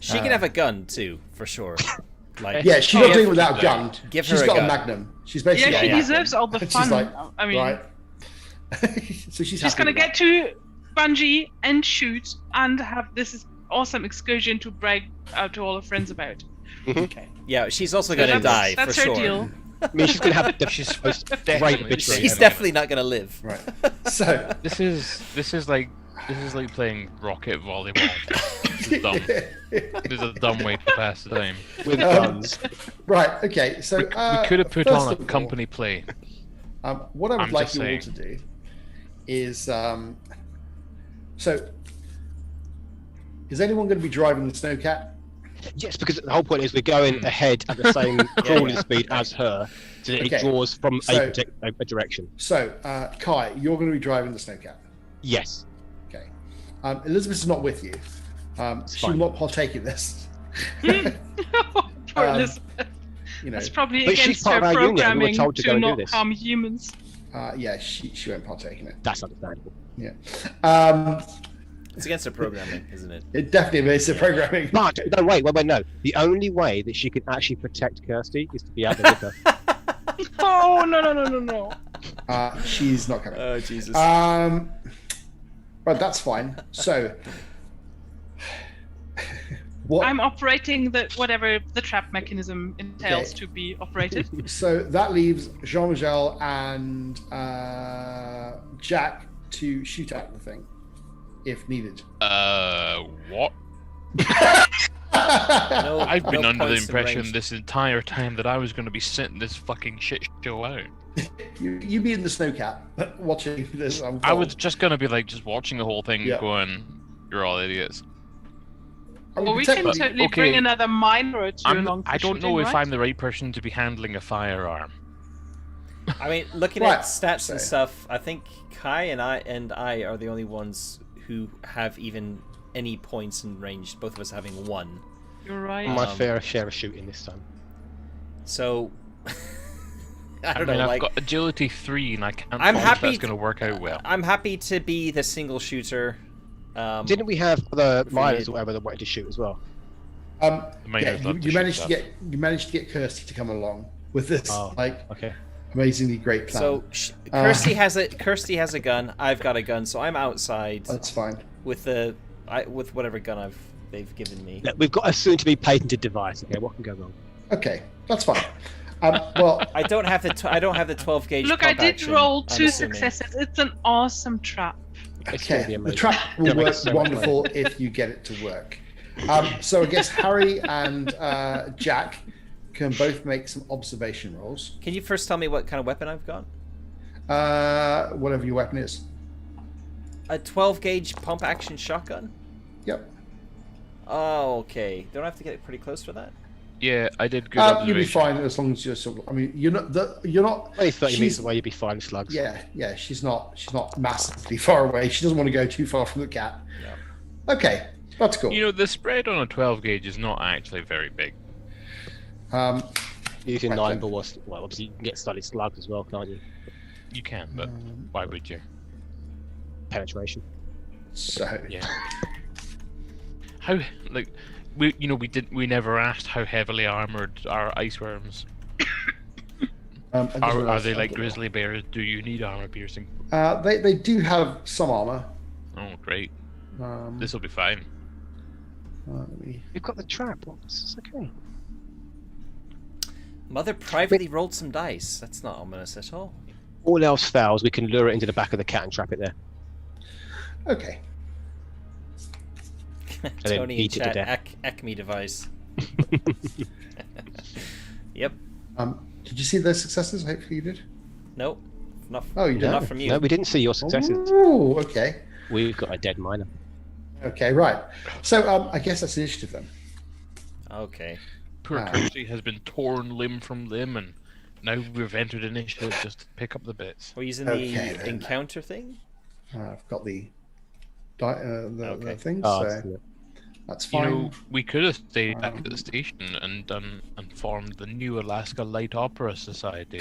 she can have a gun too, for sure. Like Yeah, she's not doing it without a gun. Give She's her a got gun. a magnum. She's basically Yeah, got she a magnum. deserves all the She's fun. like, I mean, right. So she's she's gonna get to bungee and shoot and have this awesome excursion to brag to all her friends about. Okay. Yeah, she's also So gonna die that's for her sure. deal. I mean, she's going to have the She's most definitely- great obituary She's ever. definitely not gonna live. Right. So This is like playing rocket volleyball. This is dumb. This is a dumb way to pass the time. with guns. right. Okay. So We could have put first on of a all, company play. What I would I'm like just you all saying. to do is so. Is anyone going to be driving the snowcat? Yes, because the whole point is we're going ahead at the same crawling speed as her, so that Okay. it draws from So- a direction. So, Kai, you're going to be driving the snowcat. Yes. Okay. Elizabeth is not with you. She will fine. not partake in this. Poor Um, Elizabeth. You know, That's probably But she's against part her of our union. We were programming told to go and do not this. harm humans. yeah, she won't partake in it. That's understandable. Yeah. It's against her programming, isn't it? It definitely makes the programming. But no, wait, no. The only way that she can actually protect Kirsty is to be out there with her. Oh no. She's not coming. Oh Jesus. Right, that's fine. So, what? I'm operating whatever the trap mechanism entails to be operated. So that leaves Jean-Michel and Jack to shoot at the thing, if needed. What? I've been under the impression this entire time that I was going to be sitting this fucking shit show out. You be in the snowcat watching this unfold. I was just going to be like just watching the whole thing going, you're all idiots. Well, we can totally bring another miner or two along. I don't know if I'm the right person to be handling a firearm. I mean, looking at stats and stuff, I think Kai and I are the only ones who have even any points in range. Both of us having one. You're right. My fair share of shooting this time. So, I mean, I've got agility 3, and I can't. I'm happy that's going to work out well. I'm happy to be the single shooter. Didn't we have the miners or whatever that wanted to shoot as well? You managed to get Kirsty to come along with this amazingly great plan. So Kirsty has a gun. I've got a gun, so I'm outside. That's fine. With whatever gun they've given me. Look, we've got a soon-to-be patented device. Okay, what can go wrong? Okay, that's fine. Well, I don't have the 12 gauge. Look, I did roll 2 successes. It's an awesome trap. Okay, the trap will work wonderful if you get it to work. So I guess Harry and Jack can both make some observation rolls. Can you first tell me what kind of weapon I've got? Whatever your weapon is. A 12 gauge pump action shotgun? Yep. Oh, okay. Don't I have to get pretty close for that? Yeah, I did good observation. You'll be fine as long as you're sort of, I mean, you're not only 30 meters away, you'll be fine, slugs. Yeah, she's not massively far away. She doesn't want to go too far from the cat. Yeah. Okay, that's cool. You know, the spread on a 12 gauge is not actually very big. Using 9 ball, well, obviously you can get studded slugs as well, can't you? You can, but why would you? Penetration. So yeah. How we never asked how heavily armored are ice worms. Are they like grizzly bears? Do you need armor piercing? They do have some armor. Oh, great. This will be fine. You've got the trap. It's okay. Mother privately rolled some dice. That's not ominous at all. All else fails, we can lure it into the back of the cat and trap it there. Okay. Tony in chat, Acme device. Yep. Did you see those successes? Hopefully you did. Nope. Not. Oh, you didn't. Not from you. No, we didn't see your successes. Oh, okay. We've got a dead miner. Okay, right. So I guess that's initiative then. Okay. Poor Kirsty has been torn limb from limb, and now we've entered initiative just to pick up the bits. We're using the encounter thing. I've got the things, so that's fine. You know, we could have stayed back at the station and formed the new Alaska Light Opera Society.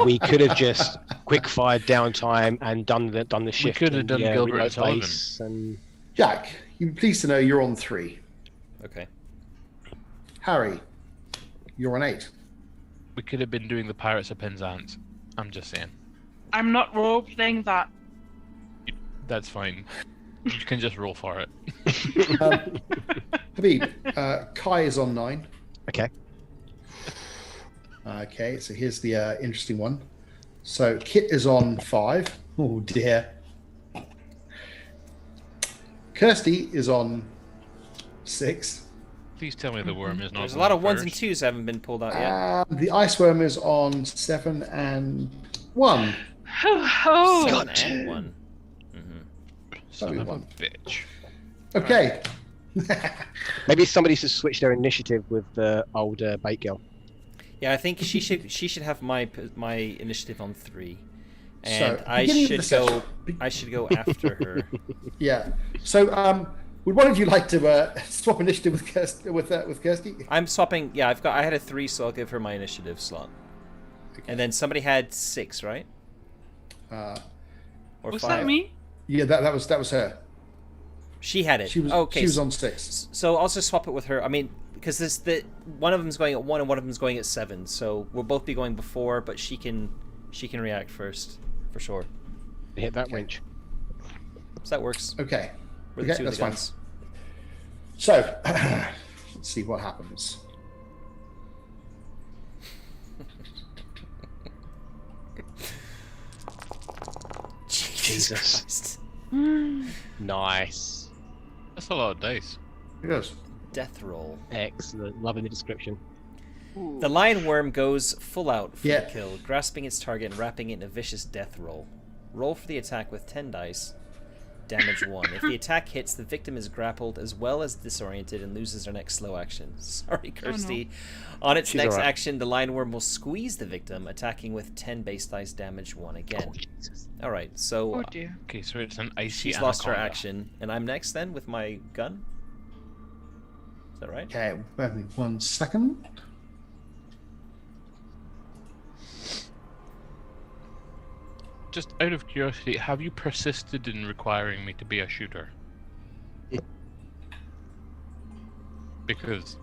we could have just quick fired Downtime and done the shift. We could have done Gilbert and Sullivan. And... Jack, you'd be pleased to know you're on 3. Okay. Harry, you're on 8. We could have been doing the Pirates of Penzance. I'm just saying. I'm not role playing that. That's fine. You can just roll for it. Habib, Kai is on 9. Okay. Okay, so here's the interesting one. So Kit is on 5. Oh dear. Kirsty is on 6. Please tell me the worm is not. There's a lot of 1s and 2s that haven't been pulled out yet. The ice worm is on 7 and 1. Oh, 7 and 1. Son of a bitch. Okay. Maybe somebody should switch their initiative with the older bait girl. Yeah, I think she should have my initiative on 3, and so, I should go after her. Yeah. So would one of you like to swap initiative with Kirsty? I'm swapping. Yeah, I had a 3, so I'll give her my initiative slot. Okay. And then somebody had 6, right? Or was 5. that me? Yeah, that was her. She had it. She was on 6. So I'll just swap it with her. I mean, because one of them's going at 1 and one of them's going at 7. So we'll both be going before, but she can react first for sure. Hit that winch. So that works. Okay. We're the Okay, two of that's the fine. guns. So, let's see what happens. Jesus Christ. Nice. That's a lot of dice. Yes. Death roll. Excellent. Loving the description. The lion worm goes full out for Yeah. the kill, grasping its target and wrapping it in a vicious death roll. Roll for the attack with 10 dice. Damage 1. If the attack hits, the victim is grappled as well as disoriented and loses their next slow action. Sorry, Kirsty. On its She's next alright. action, the lion worm will squeeze the victim, attacking with 10 base dice, damage 1 again. Alright, so Oh dear. Okay, so it's an icy she's lost her anaconda. action, and I'm next then with my gun? Is that right? Okay, bear with me 1 second. Just out of curiosity, have you persisted in requiring me to be a shooter? Because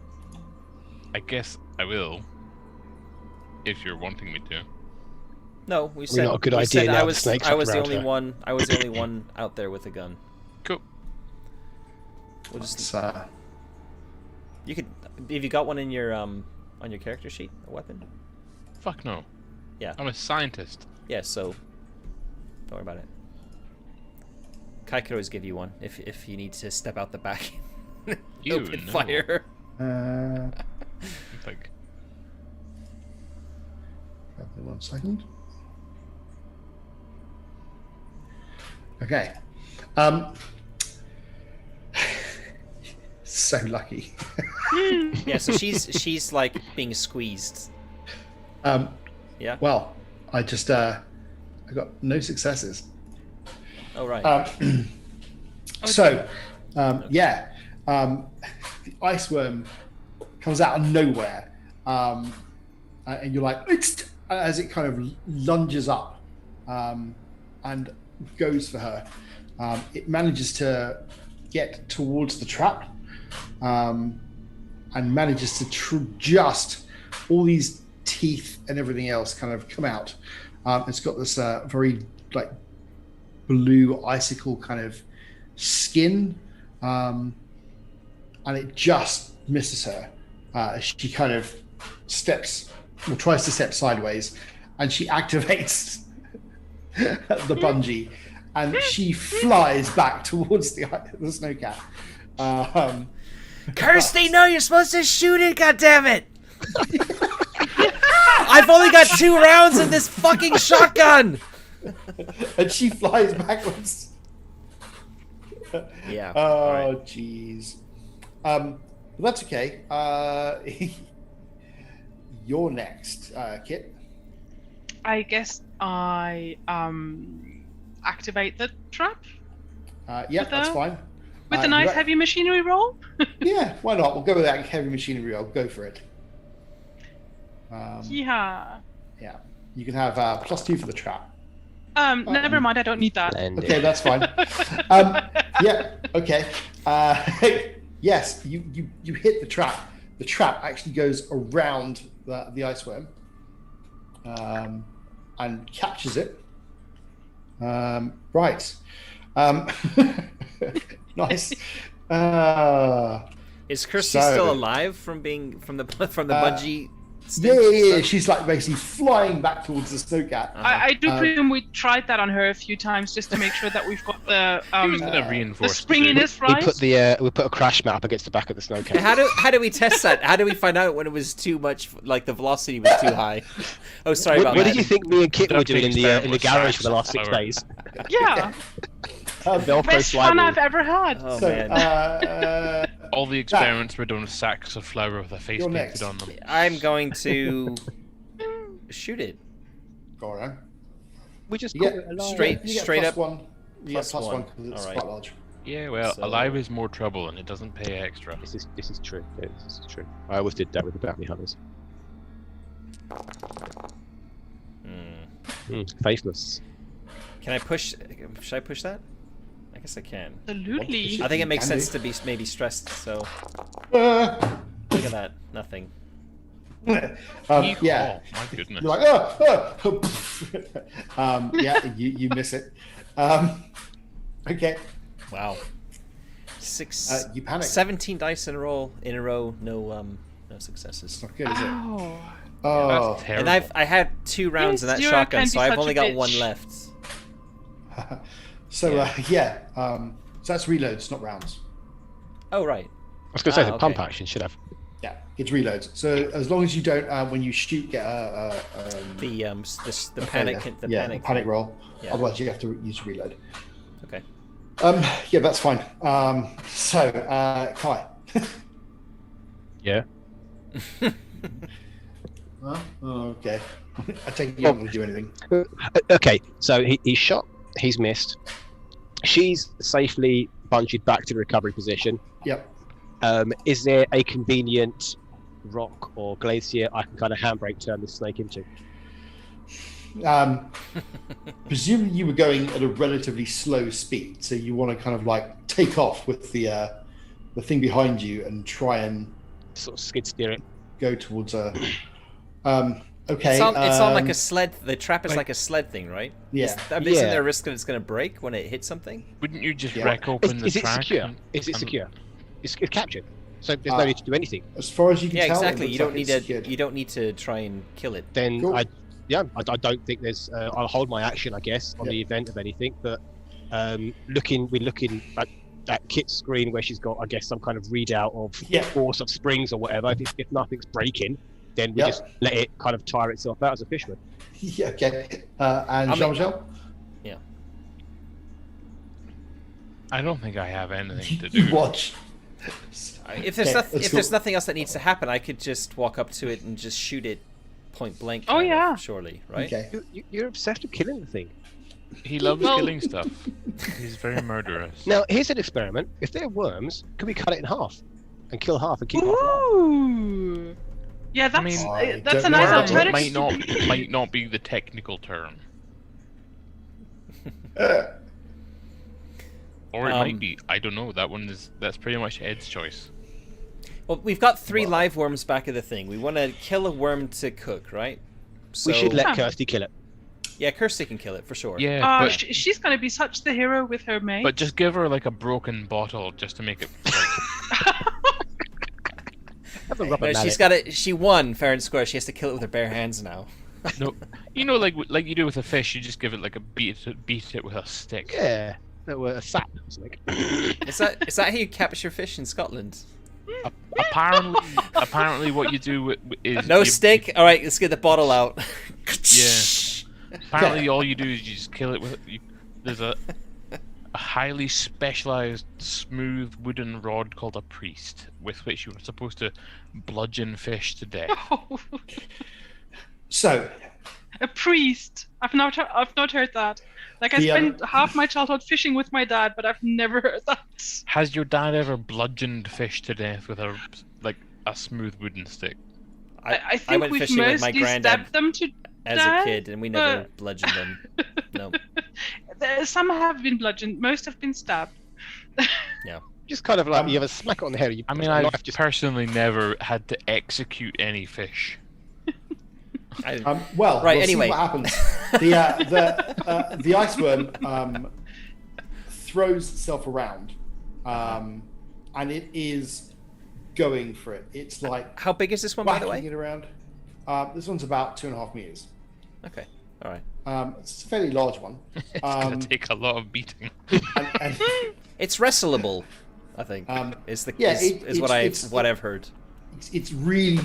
I guess I will, if you're wanting me to. No, we said, not a good we idea said now I the was snake's I was up the around only her. one I was the only one out there with a gun. Cool. We'll just It's, you could have you got one in your on your character sheet, a weapon? Fuck no. Yeah. I'm a scientist. Yeah, so don't worry about it. Kai could always give you one if you need to step out the back and Ew, open no. fire. Like, bear with me 1 second. Okay. So lucky. Yeah, so she's like being squeezed. Yeah. Well, I just I got no successes. Oh right. So, yeah, the ice worm comes out of nowhere, and you're like, "It's," as it kind of lunges up and goes for her. It manages to get towards the trap and manages to just all these teeth and everything else kind of come out. It's got this very like blue icicle kind of skin, and it just misses her. She kind of tries to step sideways, and she activates the bungee, and she flies back towards the snowcat. Kirsty, no, you're supposed to shoot it, goddammit! I've only got 2 rounds of this fucking shotgun! And she flies backwards. Yeah. Oh, alright. jeez. That's okay. You're next, Kit. I guess I activate the trap Yeah, With that's the- fine. with a nice you- heavy machinery roll. Yeah, why not? We'll go with that heavy machinery. I'll go for it. Yeah. Yeah, you can have +2 for the trap. Never mind. I don't need that. Okay, that's fine. Yeah, okay. Yes, you hit the trap. The trap actually goes around the ice worm and captures it. Right. Nice. Is Kirsty So- still alive from the bungee? Yeah. She's like basically flying back towards the snowcat. I do presume we tried that on her a few times just to make sure that we've got the Who's gonna the reinforce springiness right. We put a crash map against the back of the snowcat. How do we test that? How do we find out when it was too much? Like the velocity was too high? Oh, sorry What, about what that. did you think me and Kit were doing in the With garage sacks for the last 6 of flour. days? Yeah, Velcro best fun sliding. I've ever had. Oh So, man. All the experiments were done with sacks of flour with a face You're painted next. on them. I'm going to shoot it. Go on. We just You caught get it alive. straight- You get straight plus up- one. Plus Plus one. one because it's Alright. quite large. Yeah, well, So- alive is more trouble and it doesn't pay extra. This is true. Yeah, this is true. I always did that with the bounty hunters. Faithless. Can I push? Should I push that? I guess I can. Absolutely. I think it makes Can sense do. to be maybe stressed. So Uh, look at that. Nothing. yeah. Oh, my goodness. You're like, yeah, you miss it. Okay. Wow. You panic. 17 dice in a row. No successes. Not good, is it? Oh. Oh. That's terrible. And I had 2 rounds in that Zero shotgun, can so be I've such only a got bitch. 1 left. So so that's reloads, not rounds. Oh right. I was going to say the okay. pump action should have. Yeah, it's reloads. So as long as you don't, when you shoot, get The panic roll. Yeah. Otherwise, you have to use reload. Okay. Yeah, that's fine. So Kai. Yeah. Okay. I take it you don't want to do anything. Okay, so he's shot, he's missed. She's safely bungeed back to the recovery position. Yep. Is there a convenient rock or glacier I can kind of handbrake turn this snake into? Presumably you were going at a relatively slow speed, so you want to kind of like take off with the thing behind you and try and Sort of skid steer it. go towards a. Okay. It's on like a sled. The trap is like a sled thing, right? Yeah. Isn't there a risk that it's going to break when it hits something? Wouldn't you just Yeah. wreck open the Is it track? secure? Is it secure? It's captured, so there's no need to do anything. As far as you can Yeah, tell, exactly. it You looks don't like need it's to. secured. You don't need to try and kill it. Then Cool. I don't think there's. I'll hold my action, I guess, on the event of anything. But we're looking at Kit's screen where she's got, I guess, some kind of readout of force of springs or whatever. If nothing's breaking, then we just let it kind of tire itself out as a fish would. Yeah. Okay. And Jean-Michel. Yeah. I don't think I have anything to You do. watch. If there's nothing else that needs to happen, I could just walk up to it and just shoot it point blank. Oh, yeah. Surely, right? Okay. You're obsessed with killing the thing. He loves Well- killing stuff. He's very murderous. Now, here's an experiment. If they're worms, could we cut it in half and kill half and keep half alive? Ooh. Yeah, that's mean, that's a don't nice know. alternative. might not be the technical term, or it might be. I don't know. That's pretty much Ed's choice. Well, we've got 3 live worms back of the thing. We want to kill a worm to cook, right? So, We should let Kirsty kill it. Yeah, Kirsty can kill it for sure. Yeah, but She's gonna be such the hero with her mate. but just give her like a broken bottle just to make it. Have a rubber No, mallet. she's got it. She won fair and square. She has to kill it with her bare hands now. No, like you do with a fish, you just give it like a beat it with a stick. Yeah, a sap. Like. Is that how you capture fish in Scotland? Apparently, what you do is No stick. All right, let's get the bottle out. Yeah. Apparently, all you do is you just kill it with. There's a highly specialized smooth wooden rod called a priest, with which you are supposed to bludgeon fish to death. So, A priest. I've not heard that. Like I spent half my childhood fishing with my dad, but I've never heard that. Has your dad ever bludgeoned fish to death with a smooth wooden stick? I think went we've fishing with my mostly granddad stabbed them to as death, a kid, and we never bludgeoned them. No. Some have been bludgeoned. Most have been stabbed. Just kind of like you have a smack on the head. I mean, I've personally never had to execute any fish. well, Right, we'll anyway. see what happens. The iceworm throws itself around, and it is going for it. It's like How big is this one, by the whacking way? it around. This one's about 2.5 meters. Okay. All right. It's a fairly large one. It's gonna take a lot of beating. And It's wrestleable, I think. Is what I've heard. it's really,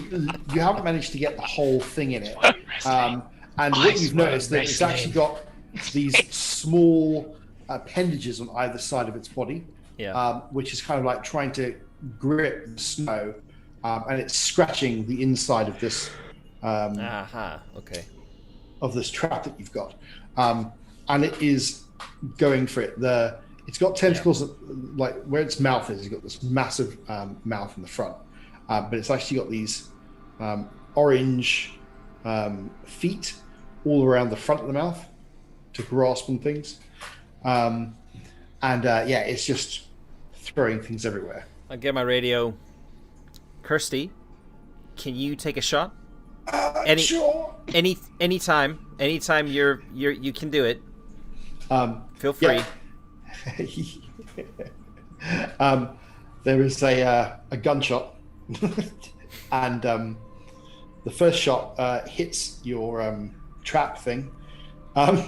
you haven't managed to get the whole thing in it. And what you've noticed that it's actually got these small appendages on either side of its body, which is kind of like trying to grip the snow, and it's scratching the inside of this Okay. of this trap that you've got, and it is going for it. It's got tentacles like where its mouth is. It's got this massive mouth in the front, but it's actually got these orange feet all around the front of the mouth to grasp on things, and it's just throwing things everywhere. I'll get my radio. Kirsty, can you take a shot? Sure. Anytime you can do it. Feel free. There is a gunshot, and the first shot hits your trap thing. And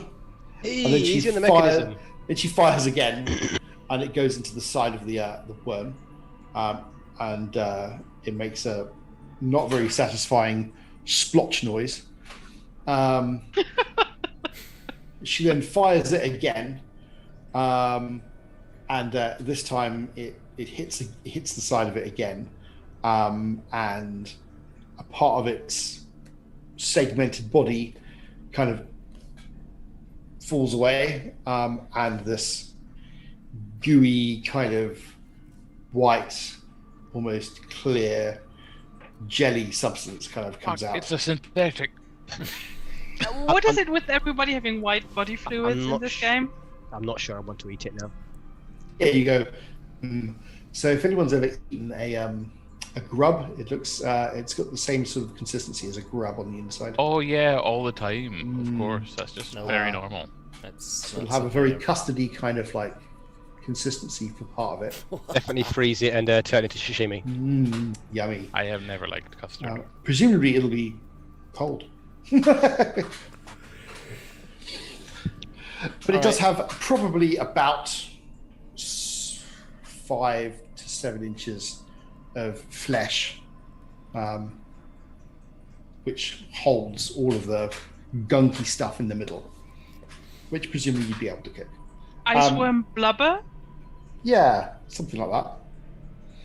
then He's in the mechanism. Then she fires again, and it goes into the side of the worm, and it makes a not very satisfying splotch noise. She then fires it again, and this time it hits the side of it again, and a part of its segmented body kind of falls away, and this gooey kind of white, almost clear jelly substance kind of comes out. It's a synthetic. What is it with everybody having white body fluids in this game? I'm not sure I want to eat it now. Yeah, you go. So if anyone's ever eaten a grub, it looks it's got the same sort of consistency as a grub on the inside. Oh yeah, all the time. Of course, that's just very normal. So it'll have a very custardy kind of like consistency for part of it. Definitely freeze it and turn it to sashimi. Yummy. I have never liked custard. Presumably it'll be cold. But it does have probably about 5 to 7 inches of flesh, which holds all of the gunky stuff in the middle, which presumably you'd be able to cook. Iceworm blubber? Yeah, something like that.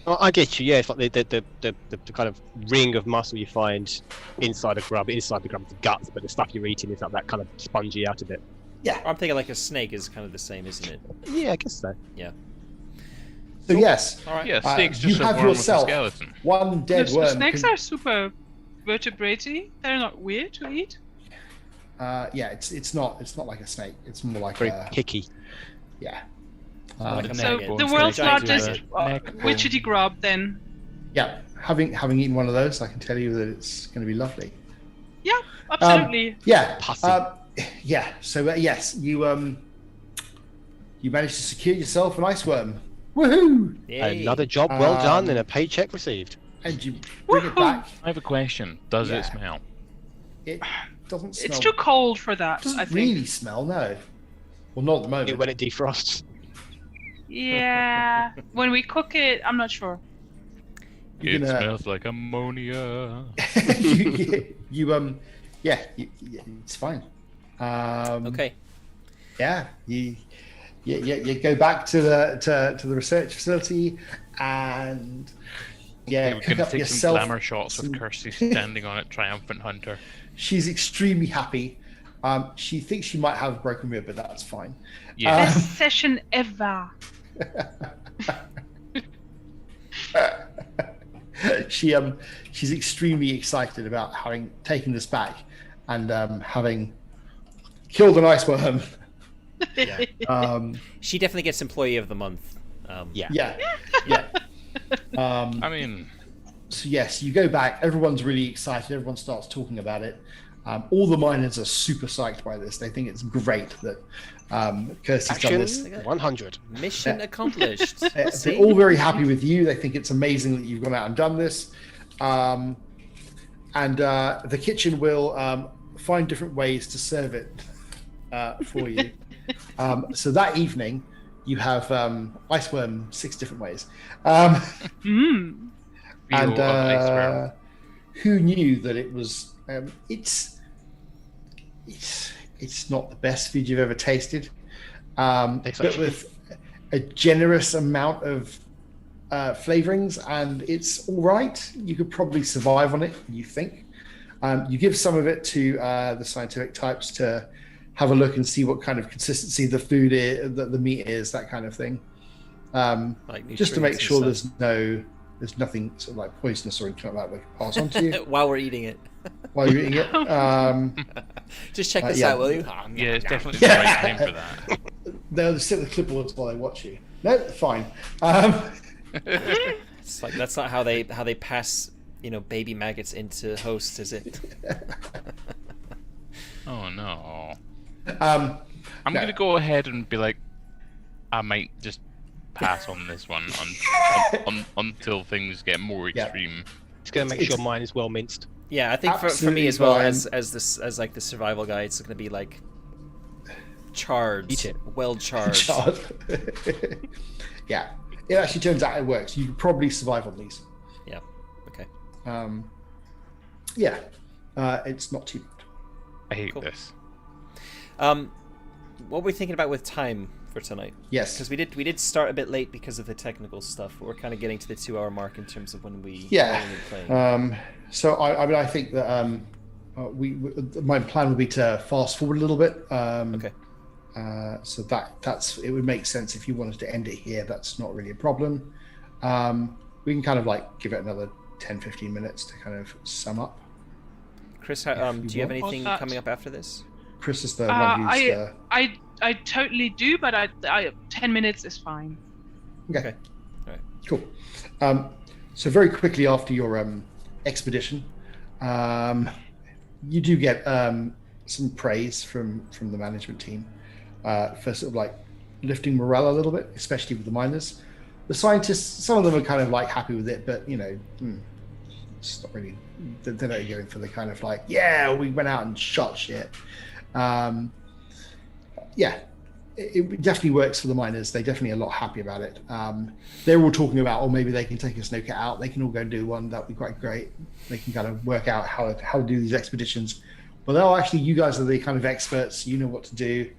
Oh, I get you. Yeah, it's like the kind of ring of muscle you find inside a grub. Inside the grub is the guts, but the stuff you're eating is like that kind of spongy out of it. Yeah, I'm thinking like a snake is kind of the same, isn't it? Yeah, I guess so. Yeah. So yes, All right. Yeah, snake's you just a have worm with a yourself skeleton. one dead worm. Snakes are super vertebrate-y. They're not weird to eat. Yeah, it's not like a snake. It's more like Very picky. yeah. Like a So maggot. the world's Giant largest maggot. witchetty grub, then. Yeah, having eaten one of those, I can tell you that it's going to be lovely. Yeah, absolutely. Yeah, Pussy. yeah. So yes, you managed to secure yourself an ice worm. Woohoo! Yay. Another job well done and a paycheck received. And you bring it back. I have a question. Does Yeah. it smell? It doesn't smell. It's too cold for that, It doesn't I think. really smell, no. Well, not at the moment. When it defrosts. Yeah. When we cook it, I'm not sure. You're It gonna- smells like ammonia. Yeah, it's fine. Okay. Yeah, you go back to the research facility, and We pick can up take yourself. some glamour shots with Kirsty standing on it, triumphant hunter. She's extremely happy. She thinks she might have a broken rib, but that's fine. Yeah. Best session ever. She's extremely excited about having taken this back and having killed an ice worm. She definitely gets Employee of the Month. Yeah. I mean, So yes, you go back. Everyone's really excited. Everyone starts talking about it. All the miners are super psyched by this. They think it's great that Kirsty's done this. Action 100. Mission accomplished. They're See? all very happy with you. They think it's amazing that you've gone out and done this. And the kitchen will find different ways to serve it for you. So that evening, you have ice worm 6 different ways. Mm. And feel of ice worm. who knew that it was? It's not the food you've ever tasted, but with a generous amount of flavorings, and it's all right. You could probably survive on it. You think? You give some of it to the scientific types to have a look and see what kind of consistency the food is, the meat is, that kind of thing. Like Just to make nutrients sure and stuff. there's nothing sort of like poisonous or anything like that they can pass on to you While we're eating it. while you're eating it. Just check this yeah. out, will you? Yeah, it's definitely the right time for that. They'll sit with clipboards while they watch you. No, fine. It's like that's not how they pass, baby maggots into hosts, is it? Oh no. Um, I'm No. gonna go ahead and be like, I might just pass on this one until things get more extreme. It's going to make sure mine is well minced. Yeah, I think for me as well, as like the survival guy, it's going to be like charred, well charred. Yeah, it actually turns out it works. You can probably survive on these. Yeah. Okay. Yeah, it's not too bad. I hate this. What were we thinking about with time for tonight? Yes, because we did start a bit late because of the technical stuff. But we're kind of getting to the 2-hour mark in terms of when we playing. So I mean, I think that my plan would be to fast forward a little bit. Okay. So that's it would make sense if you wanted to end it here. That's not really a problem. We can kind of like give it another 10-15 minutes to kind of sum up. Chris, do you have anything coming up after this? Chris is the one who's I totally do, but I 10 minutes is fine. Okay. All right. Cool. So very quickly after your expedition, you do get some praise from the management team for sort of like lifting morale a little bit, especially with the miners. The scientists, some of them are kind of like happy with it, but it's not really. They're not going for the kind of like, yeah, we went out and shot shit. Yeah, it definitely works for the miners. They're definitely a lot happy about it. They're all talking about, maybe they can take a snowcat out. They can all go do one. That'd be quite great. They can kind of work out how to do these expeditions. But actually, you guys are the kind of experts. You know what to do.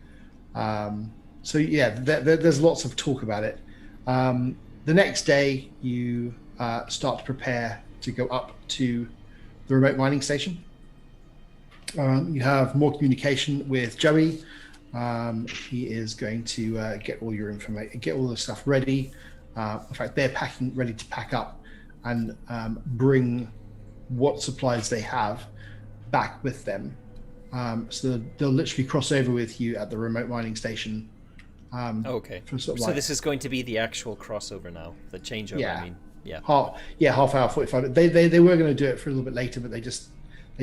So yeah, there's lots of talk about it. The next day, you start to prepare to go up to the remote mining station. You have more communication with Joey. He is going to get all your information, get all the stuff ready. In fact, they're ready to pack up and bring what supplies they have back with them. So they'll literally cross over with you at the remote mining station. Okay. So this is going to be the actual crossover now, the changeover. Yeah. I mean, yeah. Half hour, 45. They were going to do it for a little bit later, but they just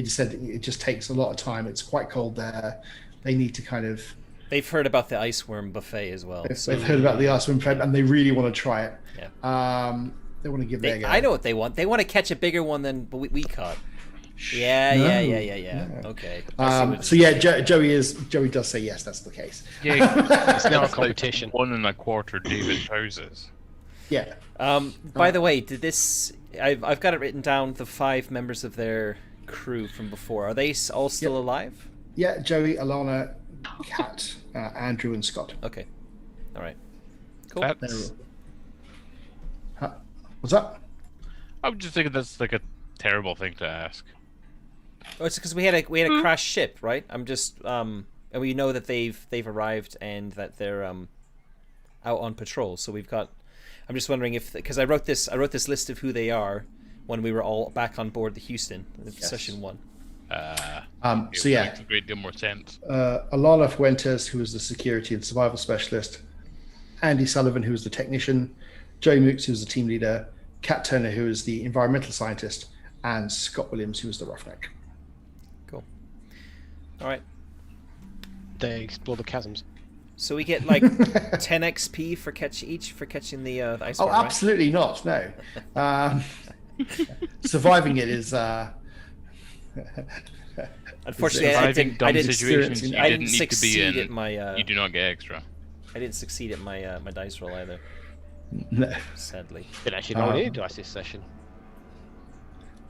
said it just takes a lot of time. It's quite cold there. They need to kind of. They've heard about the ice worm buffet as well. They've heard about the ice worm buffet, and they really want to try it. Yeah. They want to give their go. I know what they want. They want to catch a bigger one than we caught. Yeah. Okay. So yeah, Joey does say yes. That's the case. Yeah, it's now a competition. 1.25 David houses. Yeah. By the way, did this? I've got it written down. The 5 members of their crew from before, are they all still alive? Yeah, Joey, Alana, Kat, Andrew, and Scott. Okay. All right. Cool. What's up? I'm just thinking that's like a terrible thing to ask. Oh, it's because we had a crashed ship, right? I'm just and we know that they've arrived and that they're out on patrol. So we've got. I'm just wondering if because I wrote this list of who they are when we were all back on board the Houston in session 1. So yeah, makes a great deal more sense. Alana Fuentes, who was the security and survival specialist, Andy Sullivan, who was the technician, Joe Mooks, who was the team leader, Kat Turner, who was the environmental scientist, and Scott Williams, who was the roughneck. Cool. All right. They explore the chasms. So we get like 10 XP for catching the ice. Oh, absolutely not. No. Surviving it is. Unfortunately, I didn't succeed at my. You do not get extra. I didn't succeed at my my dice roll either. No. Sadly. Didn't actually know any dice this session.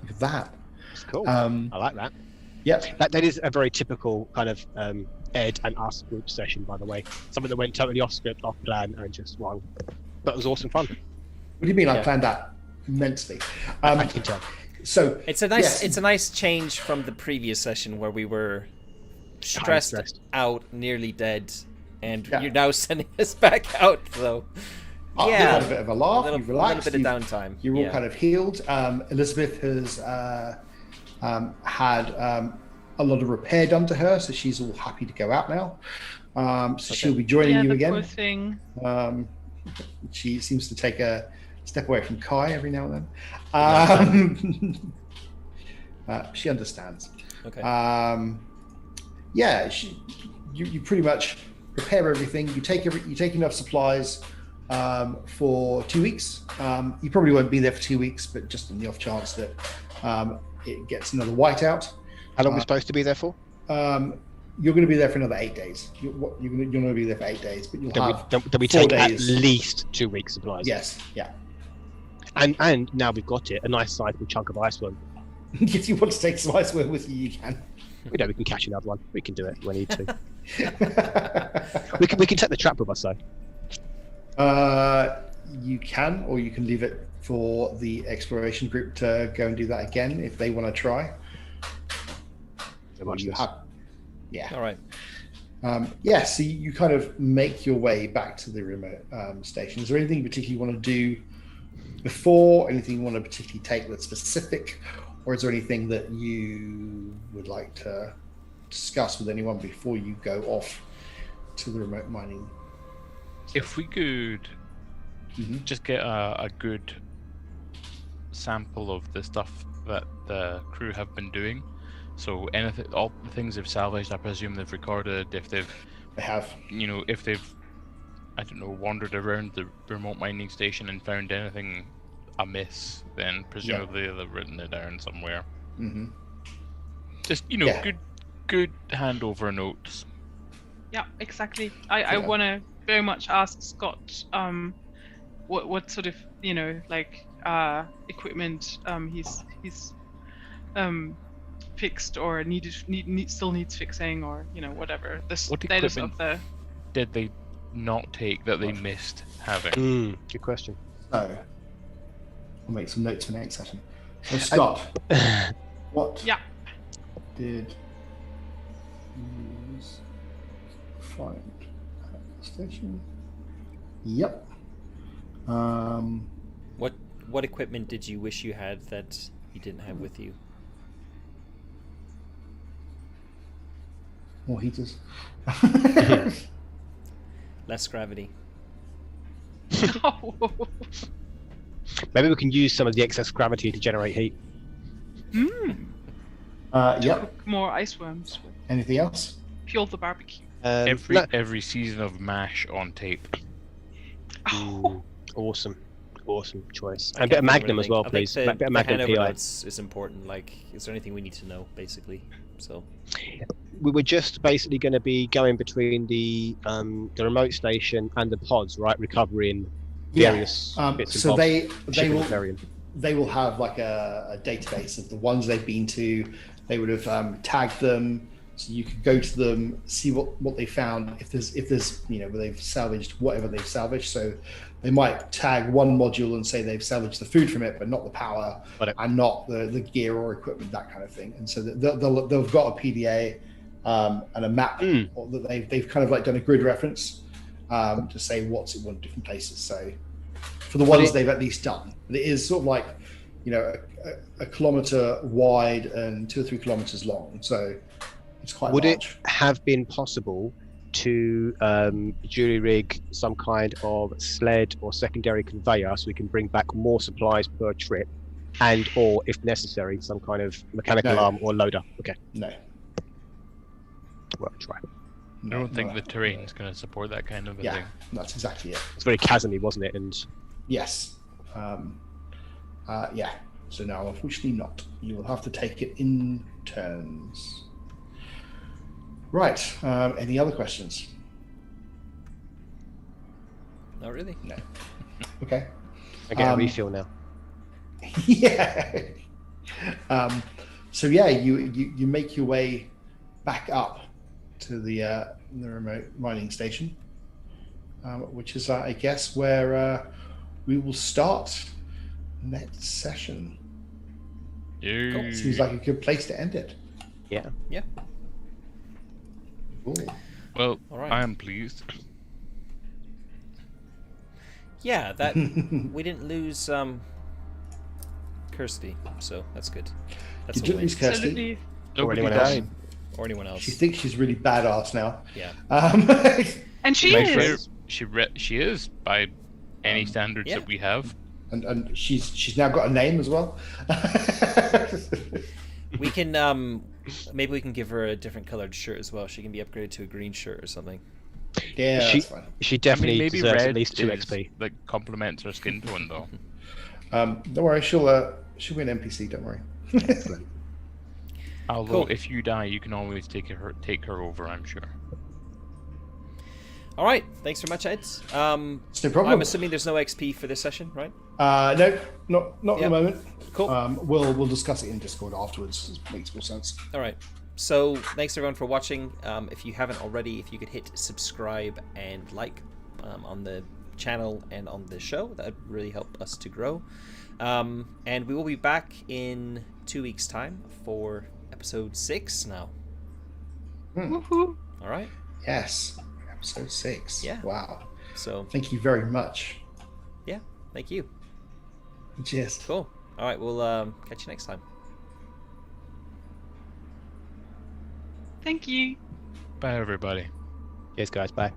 Look at that. It's cool. I like that. Yep. That is a very typical kind of Ed and us group session, by the way. Something that went totally off script, off plan, and just wow. But it was awesome fun. What do you mean? I planned that immensely. I can tell. So it's a nice change from the previous session where we were stressed out, nearly dead, and you're now sending us back out though. You had a bit of a laugh. You relaxed. A little bit of downtime. You're all kind of healed. Elizabeth has had a lot of repair done to her, so she's all happy to go out now. She'll be joining you again. Poor thing. She seems to take a step away from Kai every now and then. She understands. Okay. You pretty much prepare everything. You take enough supplies for 2 weeks. You probably won't be there for 2 weeks, but just on the off chance that it gets another whiteout. How long are we supposed to be there for? You're going to be there for another 8 days. You're going to be there for 8 days, but you'll have Then we 4 take days. at least 2 weeks supplies. Yes, yeah. And now we've got it, a nice sizable chunk of iceworm. If you want to take some iceworm with you, you can. We know we can catch another one. We can do it when we need to. we can take the trap with us, though. You can, or you can leave it for the exploration group to go and do that again if they want to try. Yeah. All right. So you kind of make your way back to the remote station. Is there anything you particularly want to do before? Anything you want to particularly take that's specific? Or is there anything that you would like to discuss with anyone before you go off to the remote mining? If we could just get a good sample of the stuff that the crew have been doing. So anything, all the things they've salvaged, I presume they've recorded. If they have, if they've, I don't know, wandered around the remote mining station and found anything amiss, then presumably they've written it down somewhere. Just good handover notes. Yeah, exactly. I want to very much ask Scott what sort of equipment he's fixed or still needs fixing, or whatever the status of the. Did they not take that they missed having? Good question. So I'll make some notes for next session. So Scott, what did you find at the station? Yep. What equipment did you wish you had that you didn't have with you? More heaters. Less gravity. Maybe we can use some of the excess gravity to generate heat. Yep. More ice worms. Anything else? Fuel the barbecue. Every season of MASH on tape. Awesome choice. And a bit of Magnum as well, please. I think bit of Magnum PI. notes is important. Like, is there anything we need to know, basically? So we were just basically going to be going between the remote station and the pods, right? Recovering various bits and so bobs. they will have like a database of the ones they've been to. They would have tagged them, so you could go to them, see what they found. If there's where they've salvaged whatever they've salvaged. So they might tag one module and say they've salvaged the food from it, but not the power and not the gear or equipment, that kind of thing. And so they've got a PDA and a map that they've kind of like done a grid reference to say what's in one different places. So for the ones they've at least done, it is sort of like a kilometer wide and 2 or 3 kilometers long. So it's quite large. Would it have been possible to jury rig some kind of sled or secondary conveyor so we can bring back more supplies per trip, and or if necessary some kind of mechanical arm or loader? Okay. No. Well, try. I don't think the terrain's going to support that kind of a thing. That's exactly it. It's very chasmy, wasn't it? And yes. So no, unfortunately not. You will have to take it in turns. Right. Any other questions? Not really. No. Okay. I get a refill now. Yeah. So you make your way back up to the remote mining station, which is I guess where we will start next session. Cool. Seems like a good place to end it. Yeah. Cool. Well, all right. I am pleased. Yeah, that we didn't lose Kirsty, so that's good. That's You didn't lose Kirsty Or anyone else. or anyone else. She thinks she's really badass now. Yeah. And she is. She is by any standards that we have. And she's now got a name as well. We can maybe we can give her a different colored shirt as well. She can be upgraded to a green shirt or something. Yeah, that's fine. She definitely maybe deserves red at least 2 is, XP. like, complements her skin tone, though. Don't worry, she'll be an NPC. Don't worry. Although, Cool. if you die, you can always take her over, I'm sure. All right. Thanks very much, Ed. It's no problem. I'm assuming there's no XP for this session, right? No, not at Yeah. the moment. Cool. We'll discuss it in Discord afterwards. It makes more sense. All right. So thanks everyone for watching. If you haven't already, if you could hit subscribe and like on the channel and on the show, that would really help us to grow. And we will be back in 2 weeks' time for episode 6 now. Woohoo! All right. Yes, episode 6. Yeah. Wow. So Thank you very much. yeah, thank you. Cheers. Cool. All right. We'll catch you next time. Thank you. Bye, everybody. Cheers, guys. Bye.